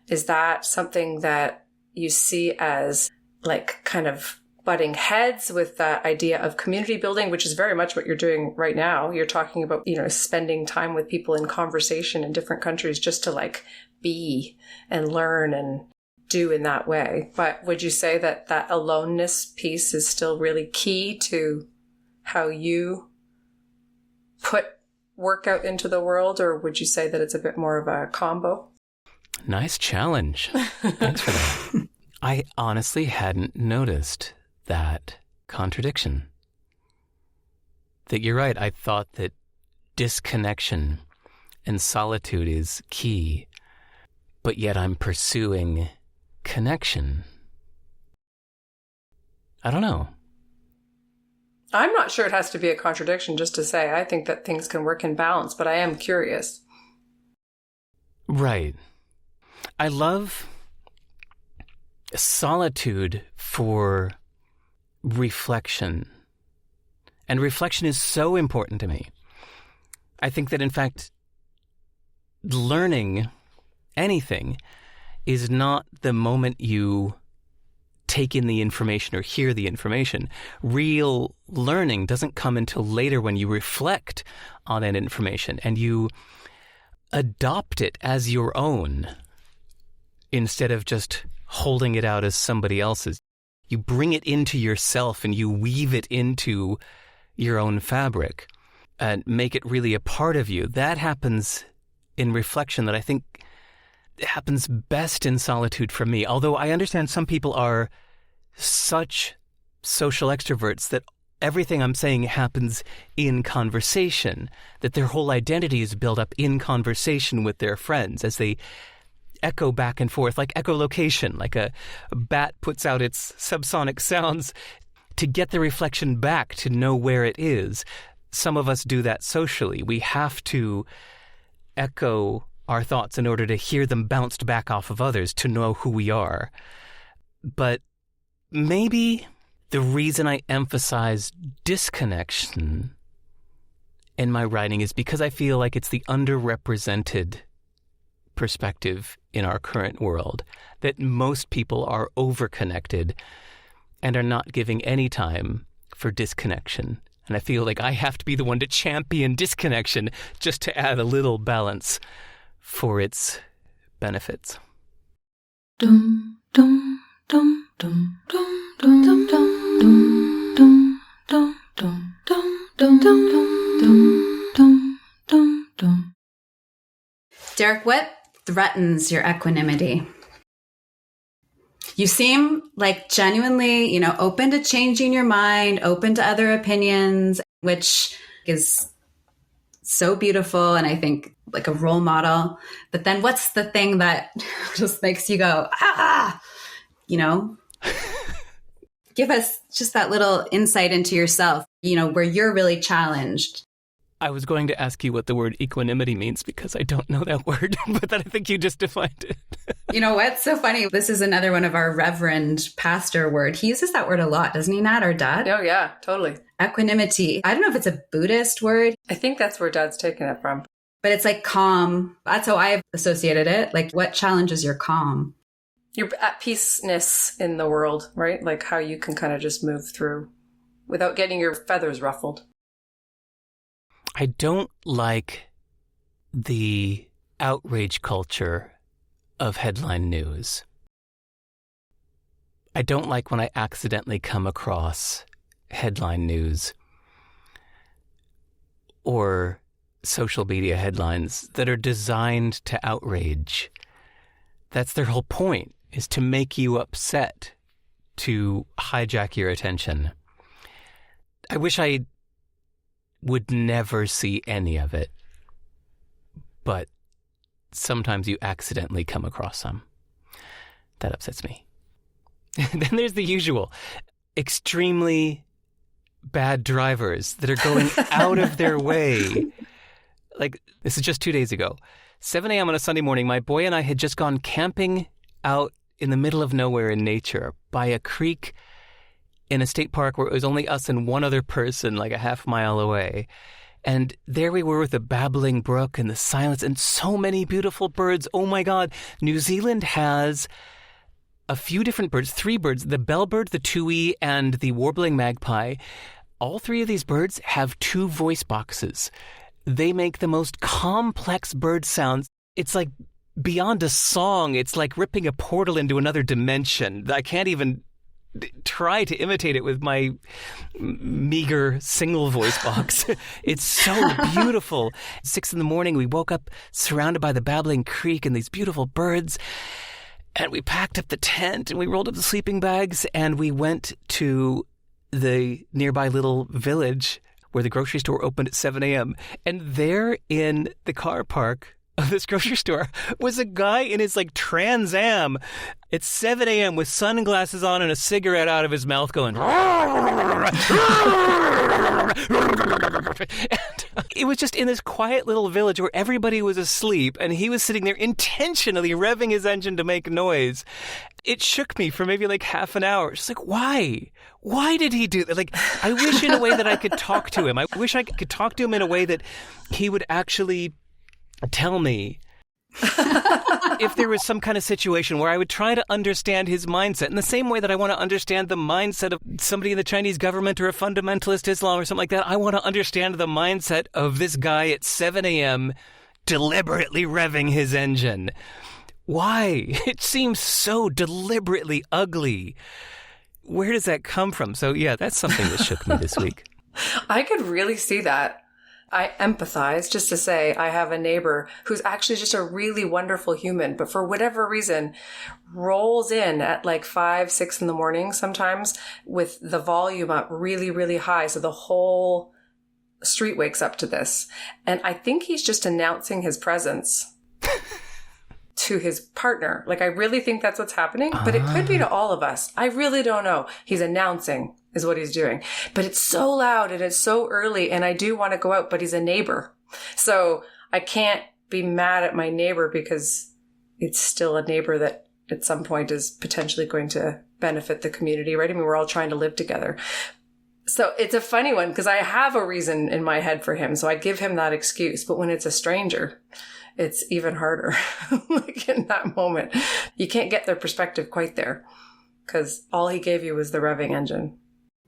Is that something that you see as like kind of butting heads with that idea of community building, which is very much what you're doing right now? You're talking about, spending time with people in conversation in different countries just to like be and learn and do in that way. But would you say that that aloneness piece is still really key to how you put work out into the world? Or would you say that it's a bit more of a combo? Nice challenge. Thanks for that. I honestly hadn't noticed that contradiction. That you're right. I thought that disconnection and solitude is key, but yet I'm pursuing connection. I don't know. I'm not sure it has to be a contradiction just to say I think that things can work in balance, but I am curious. Right. I love solitude for reflection. And reflection is so important to me. I think that, in fact, learning anything is not the moment you take in the information or hear the information. Real learning doesn't come until later, when you reflect on that information and you adopt it as your own instead of just holding it out as somebody else's. You bring it into yourself and you weave it into your own fabric and make it really a part of you. That happens in reflection, that I think happens best in solitude for me. Although I understand some people are such social extroverts that everything I'm saying happens in conversation, that their whole identity is built up in conversation with their friends as they echo back and forth, like echolocation, like a bat puts out its subsonic sounds to get the reflection back to know where it is. Some of us do that socially. We have to echo our thoughts in order to hear them bounced back off of others to know who we are. But maybe the reason I emphasize disconnection in my writing is because I feel like it's the underrepresented perspective in our current world, that most people are overconnected and are not giving any time for disconnection. And I feel like I have to be the one to champion disconnection just to add a little balance for its benefits. Dum dum dum dum dum dum dum dum dum dum dum dum dum dum dum dum dum. Derek, what threatens your equanimity? You seem like genuinely, open to changing your mind, open to other opinions, which is so beautiful. And I think like a role model. But then what's the thing that just makes you go, Give us just that little insight into yourself, where you're really challenged. I was going to ask you what the word equanimity means because I don't know that word, but then I think you just defined it. You know what's so funny? This is another one of our reverend pastor word. He uses that word a lot, doesn't he, Nat, our dad? Oh, yeah, totally. Equanimity. I don't know if it's a Buddhist word. I think that's where Dad's taking it from. But it's like calm. That's how I've associated it. Like what challenges your calm? You're at peaceness in the world, right? Like how you can kind of just move through without getting your feathers ruffled. I don't like the outrage culture of headline news. I don't like when I accidentally come across headline news or social media headlines that are designed to outrage. That's their whole point, is to make you upset, to hijack your attention. I wish I would never see any of it, but sometimes you accidentally come across some. That upsets me. Then there's the usual extremely bad drivers that are going out of their way. Like, this is just 2 days ago. 7 a.m. on a Sunday morning, my boy and I had just gone camping out in the middle of nowhere in nature by a creek in a state park where it was only us and one other person, like a half mile away. And there we were with the babbling brook and the silence and so many beautiful birds. Oh my God. New Zealand has a few different birds, 3 birds, the bellbird, the tui, and the warbling magpie. All 3 of these birds have 2 voice boxes. They make the most complex bird sounds. It's like beyond a song. It's like ripping a portal into another dimension. I can't even try to imitate it with my meager single voice box. It's so beautiful. 6 a.m, we woke up surrounded by the babbling creek and these beautiful birds. And we packed up the tent and we rolled up the sleeping bags and we went to the nearby little village where the grocery store opened at 7 a.m. And there in the car park of this grocery store was a guy in his Trans Am at 7 a.m. with sunglasses on and a cigarette out of his mouth going. And it was just in this quiet little village where everybody was asleep and he was sitting there intentionally revving his engine to make noise. It shook me for maybe half an hour. Just why? Why did he do that? I wish in a way that I could talk to him. I wish I could talk to him in a way that he would actually tell me if there was some kind of situation where I would try to understand his mindset in the same way that I want to understand the mindset of somebody in the Chinese government or a fundamentalist Islam or something like that. I want to understand the mindset of this guy at 7 a.m. deliberately revving his engine. Why? It seems so deliberately ugly. Where does that come from? So yeah, that's something that shook me this week. I could really see that. I empathize, just to say I have a neighbor who's actually just a really wonderful human, but for whatever reason rolls in at 5, 6 in the morning sometimes with the volume up really, really high. So the whole street wakes up to this. And I think he's just announcing his presence to his partner. I really think that's what's happening, but it could be to all of us. I really don't know. He's announcing is what he's doing, but it's so loud and it's so early and I do want to go out, but he's a neighbor. So I can't be mad at my neighbor because it's still a neighbor that at some point is potentially going to benefit the community, right? I mean, we're all trying to live together. So it's a funny one because I have a reason in my head for him. So I give him that excuse. But when it's a stranger, it's even harder. Like in that moment, you can't get their perspective quite there because all he gave you was the revving engine.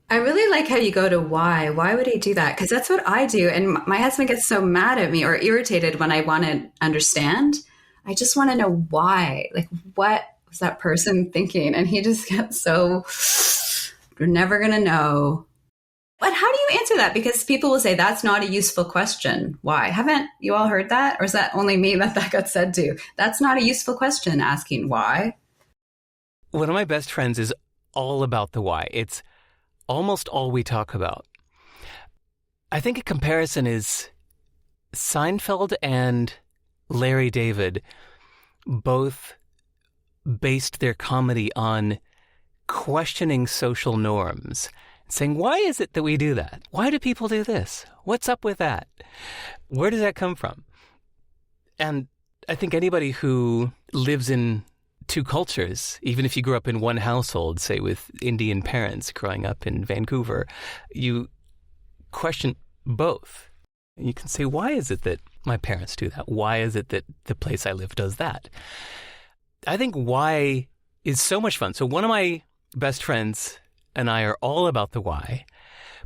I really like how you go to why. Why would he do that? Because that's what I do. And my husband gets so mad at me or irritated when I want to understand. I just want to know why. Like, what was that person thinking? And he just gets so, we're never going to know. But how do you answer that? Because people will say that's not a useful question. Why? Haven't you all heard that? Or is that only me that got said to? That's not a useful question, asking why. One of my best friends is all about the why. It's almost all we talk about. I think a comparison is Seinfeld and Larry David both based their comedy on questioning social norms, saying, why is it that we do that? Why do people do this? What's up with that? Where does that come from? And I think anybody who lives in two cultures, even if you grew up in one household, say with Indian parents growing up in Vancouver, you question both. You can say, why is it that my parents do that? Why is it that the place I live does that? I think why is so much fun. So one of my best friends and I are all about the why.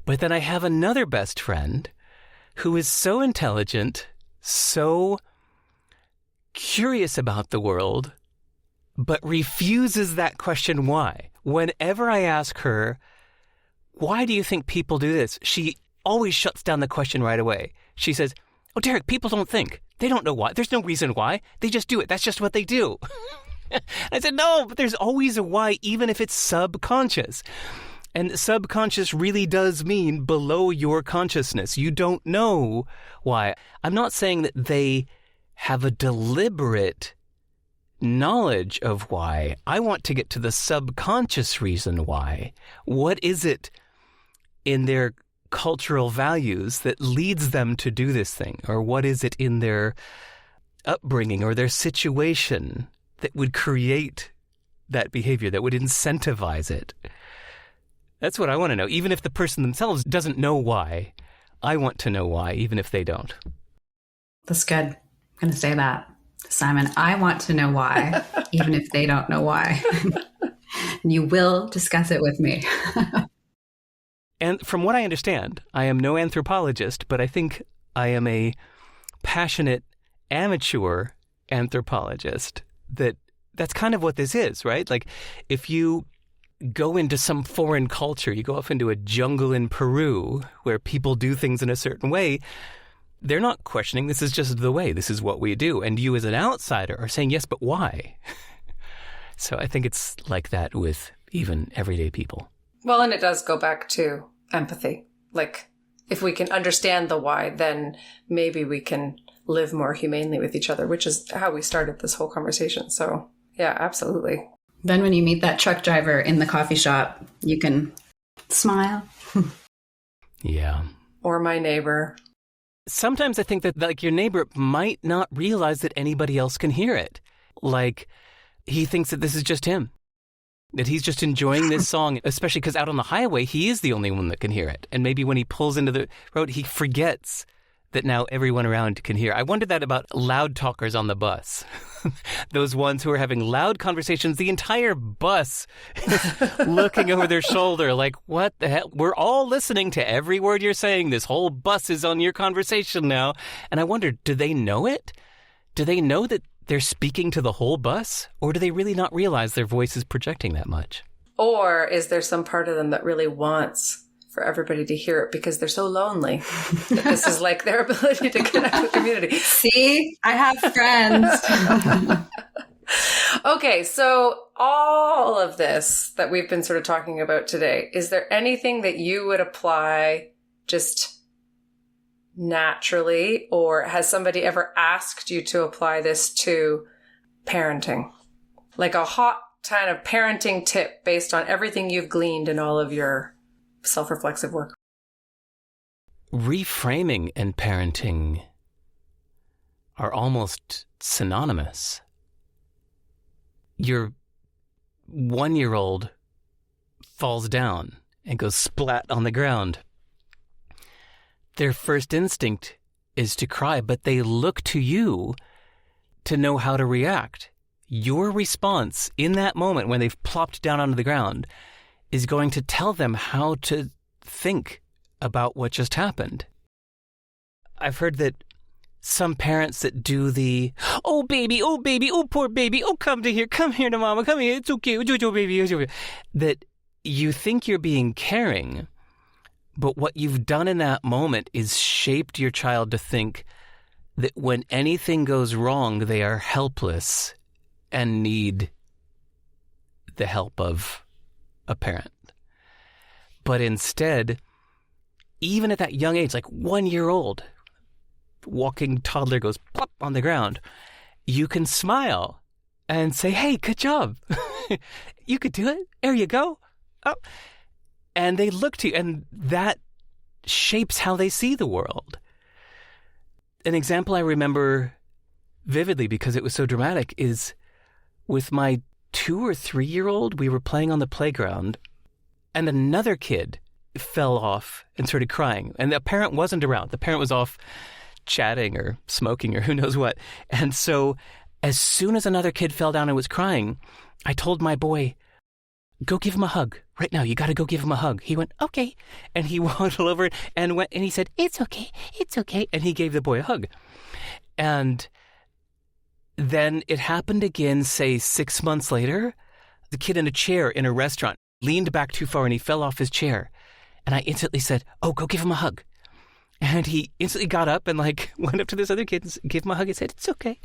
But then I have another best friend who is so intelligent, so curious about the world, but refuses that question why. Whenever I ask her, why do you think people do this? She always shuts down the question right away. She says, oh, Derek, people don't think. They don't know why. There's no reason why. They just do it. That's just what they do. I said, no, but there's always a why, even if it's subconscious. And subconscious really does mean below your consciousness. You don't know why. I'm not saying that they have a deliberate knowledge of why. I want to get to the subconscious reason why. What is it in their cultural values that leads them to do this thing? Or what is it in their upbringing or their situation that would create that behavior, that would incentivize it? That's what I want to know. Even if the person themselves doesn't know why, I want to know why, even if they don't. That's good. I'm going to say that. Simon, I want to know why, even if they don't know why. And you will discuss it with me. And from what I understand, I am no anthropologist, but I think I am a passionate amateur anthropologist. That's kind of what this is, right? Like if you go into some foreign culture, you go off into a jungle in Peru where people do things in a certain way, they're not questioning, this is just the way, this is what we do. And you as an outsider are saying, yes, but why? So I think it's like that with even everyday people. Well, and it does go back to empathy. Like if we can understand the why, then maybe we can live more humanely with each other, which is how we started this whole conversation. So yeah, absolutely. Then when you meet that truck driver in the coffee shop, you can smile. Yeah. Or my neighbor. Sometimes I think that like your neighbor might not realize that anybody else can hear it. Like he thinks that this is just him, that he's just enjoying this song, especially because out on the highway, he is the only one that can hear it. And maybe when he pulls into the road, he forgets that now everyone around can hear. I wondered that about loud talkers on the bus. Those ones who are having loud conversations, the entire bus is looking over their shoulder like, what the hell? We're all listening to every word you're saying. This whole bus is on your conversation now. And I wondered, do they know it? Do they know that they're speaking to the whole bus? Or do they really not realize their voice is projecting that much? Or is there some part of them that really wants for everybody to hear it because they're so lonely that this is like their ability to connect with community? See, I have friends. Okay, so all of this that we've been sort of talking about today, is there anything that you would apply just naturally, or has somebody ever asked you to apply this to parenting? Like a hot kind of parenting tip based on everything you've gleaned in all of your self-reflexive work. Reframing and parenting are almost synonymous. Your 1-year-old falls down and goes splat on the ground. Their first instinct is to cry, but they look to you to know how to react. Your response in that moment when they've plopped down onto the ground is going to tell them how to think about what just happened. I've heard that some parents that do the, oh baby, oh poor baby, oh come here to mama, come here, it's okay, Jojo baby, it's okay. That you think you're being caring, but what you've done in that moment is shaped your child to think that when anything goes wrong, they are helpless and need the help of a parent. But instead, even at that young age, like 1 year old, walking toddler goes plop on the ground, you can smile and say, hey, good job. You could do it. There you go. Oh. And they look to you, and that shapes how they see the world. An example I remember vividly because it was so dramatic is with my 2 or 3 year old, we were playing on the playground, and another kid fell off and started crying. And the parent wasn't around. The parent was off chatting or smoking or who knows what. And so as soon as another kid fell down and was crying, I told my boy, go give him a hug right now. You got to go give him a hug. He went, okay. And he waddled over and went, and he said, it's okay. It's okay. And he gave the boy a hug. And then it happened again, say 6 months later. The kid in a chair in a restaurant leaned back too far and he fell off his chair. And I instantly said, oh, go give him a hug. And he instantly got up and went up to this other kid and gave him a hug and said, it's okay.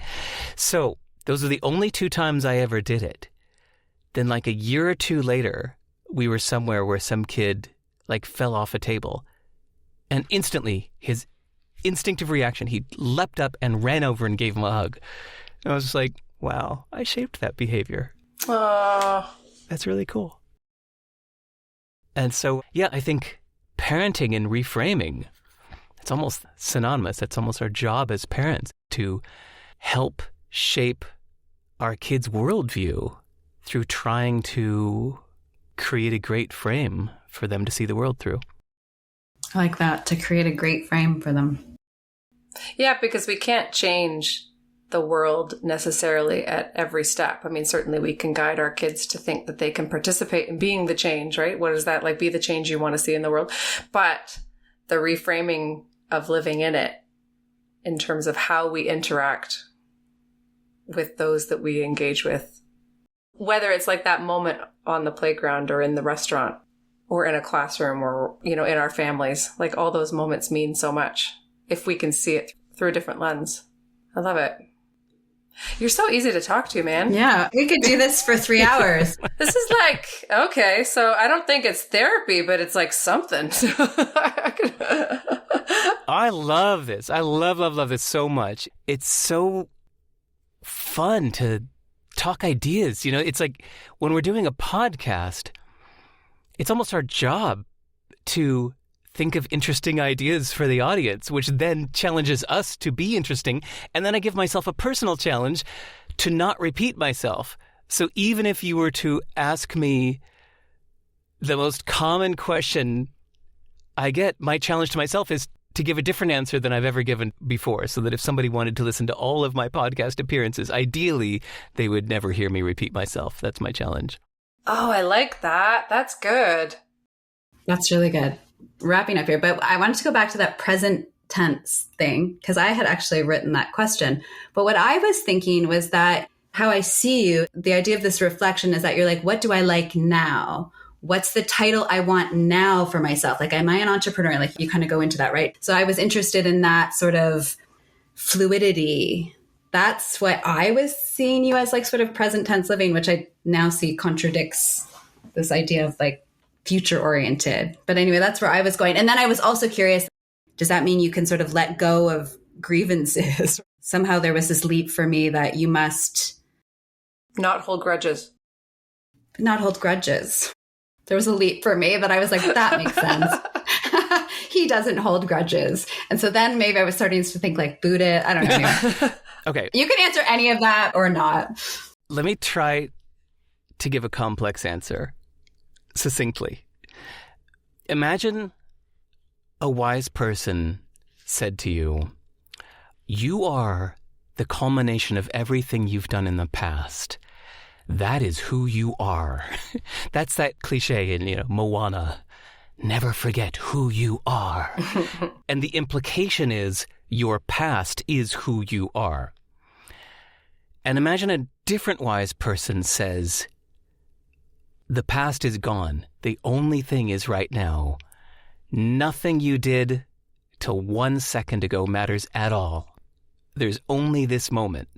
So those are the only 2 times I ever did it. Then a year or 2 later, we were somewhere where some kid fell off a table. And instantly, his instinctive reaction, he leapt up and ran over and gave him a hug. And I was just like, wow, I shaped that behavior. That's really cool. And so, yeah, I think parenting and reframing, it's almost synonymous. It's almost our job as parents to help shape our kids' worldview through trying to create a great frame for them to see the world through. I like that, to create a great frame for them. Yeah, because we can't change the world necessarily at every step. I mean, certainly we can guide our kids to think that they can participate in being the change, right? What is that? Be the change you want to see in the world. But the reframing of living in it in terms of how we interact with those that we engage with, whether it's that moment on the playground or in the restaurant or in a classroom or, in our families, all those moments mean so much if we can see it through a different lens. I love it. You're so easy to talk to, man. Yeah, we could do this for 3 hours. This is okay, so I don't think it's therapy, but it's something. I love this. I love this so much. It's so fun to talk ideas. It's when we're doing a podcast, it's almost our job to think of interesting ideas for the audience, which then challenges us to be interesting. And then I give myself a personal challenge to not repeat myself. So even if you were to ask me the most common question I get, my challenge to myself is to give a different answer than I've ever given before, so that if somebody wanted to listen to all of my podcast appearances, ideally, they would never hear me repeat myself. That's my challenge. Oh, I like that. That's good. That's really good. Wrapping up here, but I wanted to go back to that present tense thing because I had actually written that question. But what I was thinking was that how I see you, the idea of this reflection is that you're what do I like now? What's the title I want now for myself? Am I an entrepreneur? You kind of go into that, right? So I was interested in that sort of fluidity. That's what I was seeing you as, sort of present tense living, which I now see contradicts this idea of future oriented. But anyway, that's where I was going. And then I was also curious, does that mean you can sort of let go of grievances? Somehow there was this leap for me that you must not hold grudges. Not hold grudges. There was a leap for me that I was that makes sense. He doesn't hold grudges. And so then maybe I was starting to think Buddha. I don't know. Okay. You can answer any of that or not. Let me try to give a complex answer succinctly. Imagine a wise person said to you, you are the culmination of everything you've done in the past. That is who you are. That's that cliche in, Moana. Never forget who you are. And the implication is your past is who you are. And imagine a different wise person says, the past is gone. The only thing is right now. Nothing you did till 1 second ago matters at all. There's only this moment.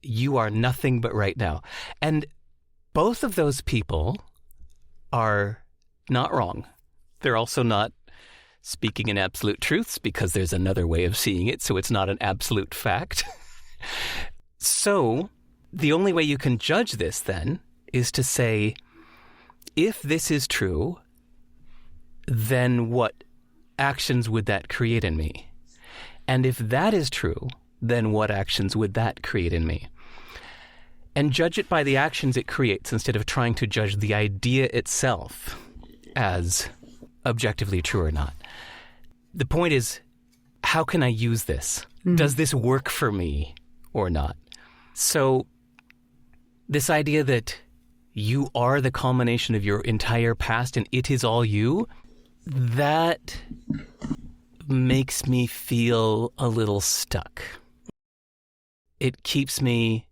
You are nothing but right now. And both of those people are not wrong. They're also not speaking in absolute truths because there's another way of seeing it, so it's not an absolute fact. So the only way you can judge this then is to say, if this is true, then what actions would that create in me? And if that is true, then what actions would that create in me? And judge it by the actions it creates instead of trying to judge the idea itself as objectively true or not. The point is, how can I use this? Does this work for me or not? So this idea that you are the culmination of your entire past and it is all you, that makes me feel a little stuck. It keeps me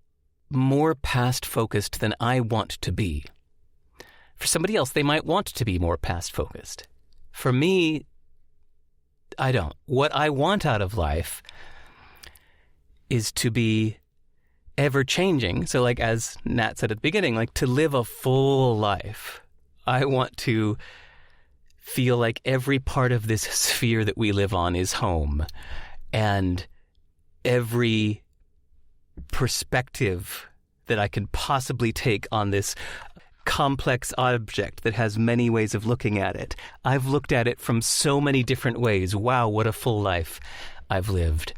more past-focused than I want to be. For somebody else, they might want to be more past-focused. For me, I don't. What I want out of life is to be ever-changing. So like as Nat said at the beginning, like to live a full life. I want to feel like every part of this sphere that we live on is home. And every perspective that I can possibly take on this complex object that has many ways of looking at it. I've looked at it from so many different ways. Wow, what a full life I've lived.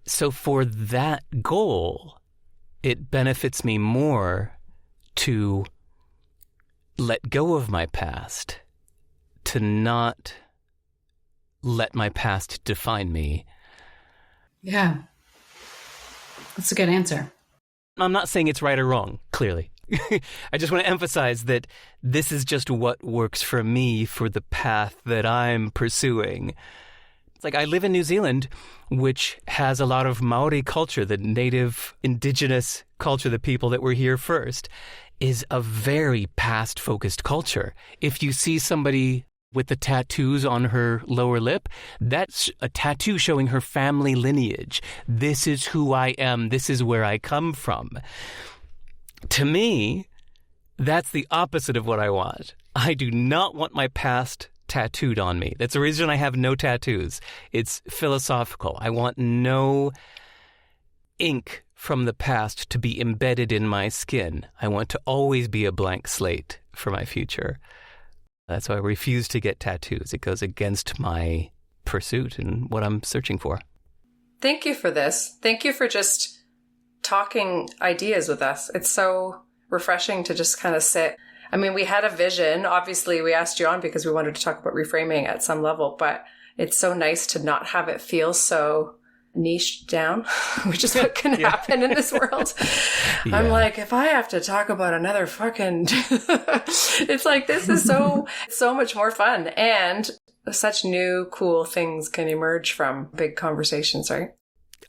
So for that goal, it benefits me more to let go of my past, to not let my past define me. Yeah. That's a good answer. I'm not saying it's right or wrong, clearly. I just want to emphasize that this is just what works for me for the path that I'm pursuing. It's like I live in New Zealand, which has a lot of Maori culture, the native indigenous culture, the people that were here first, is a very past-focused culture. If you see somebody with the tattoos on her lower lip, that's a tattoo showing her family lineage. This is who I am. This is where I come from. To me, that's the opposite of what I want. I do not want my past tattooed on me. That's the reason I have no tattoos. It's philosophical. I want no ink from the past to be embedded in my skin. I want to always be a blank slate for my future. That's why I refuse to get tattoos. It goes against my pursuit and what I'm searching for. Thank you for this. Thank you for just talking ideas with us. It's so refreshing to just kind of sit. I mean, we had a vision. Obviously, we asked you on because we wanted to talk about reframing at some level, but it's so nice to not have it feel so niched down, which is what can happen in this world. Yeah. I'm like, if I have to talk about another fucking, it's like, this is so much more fun. And such new, cool things can emerge from big conversations, right?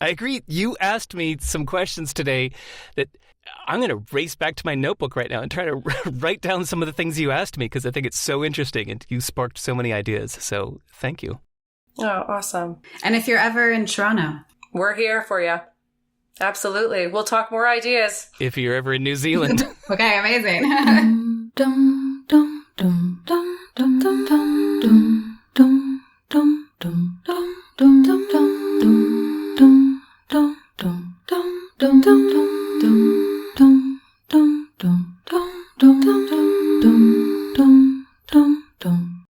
I agree. You asked me some questions today that I'm going to race back to my notebook right now and try to write down some of the things you asked me because I think it's so interesting and you sparked so many ideas. So thank you. Oh, awesome. And if you're ever in Toronto, we're here for you. Absolutely. We'll talk more ideas. If you're ever in New Zealand. Okay, amazing.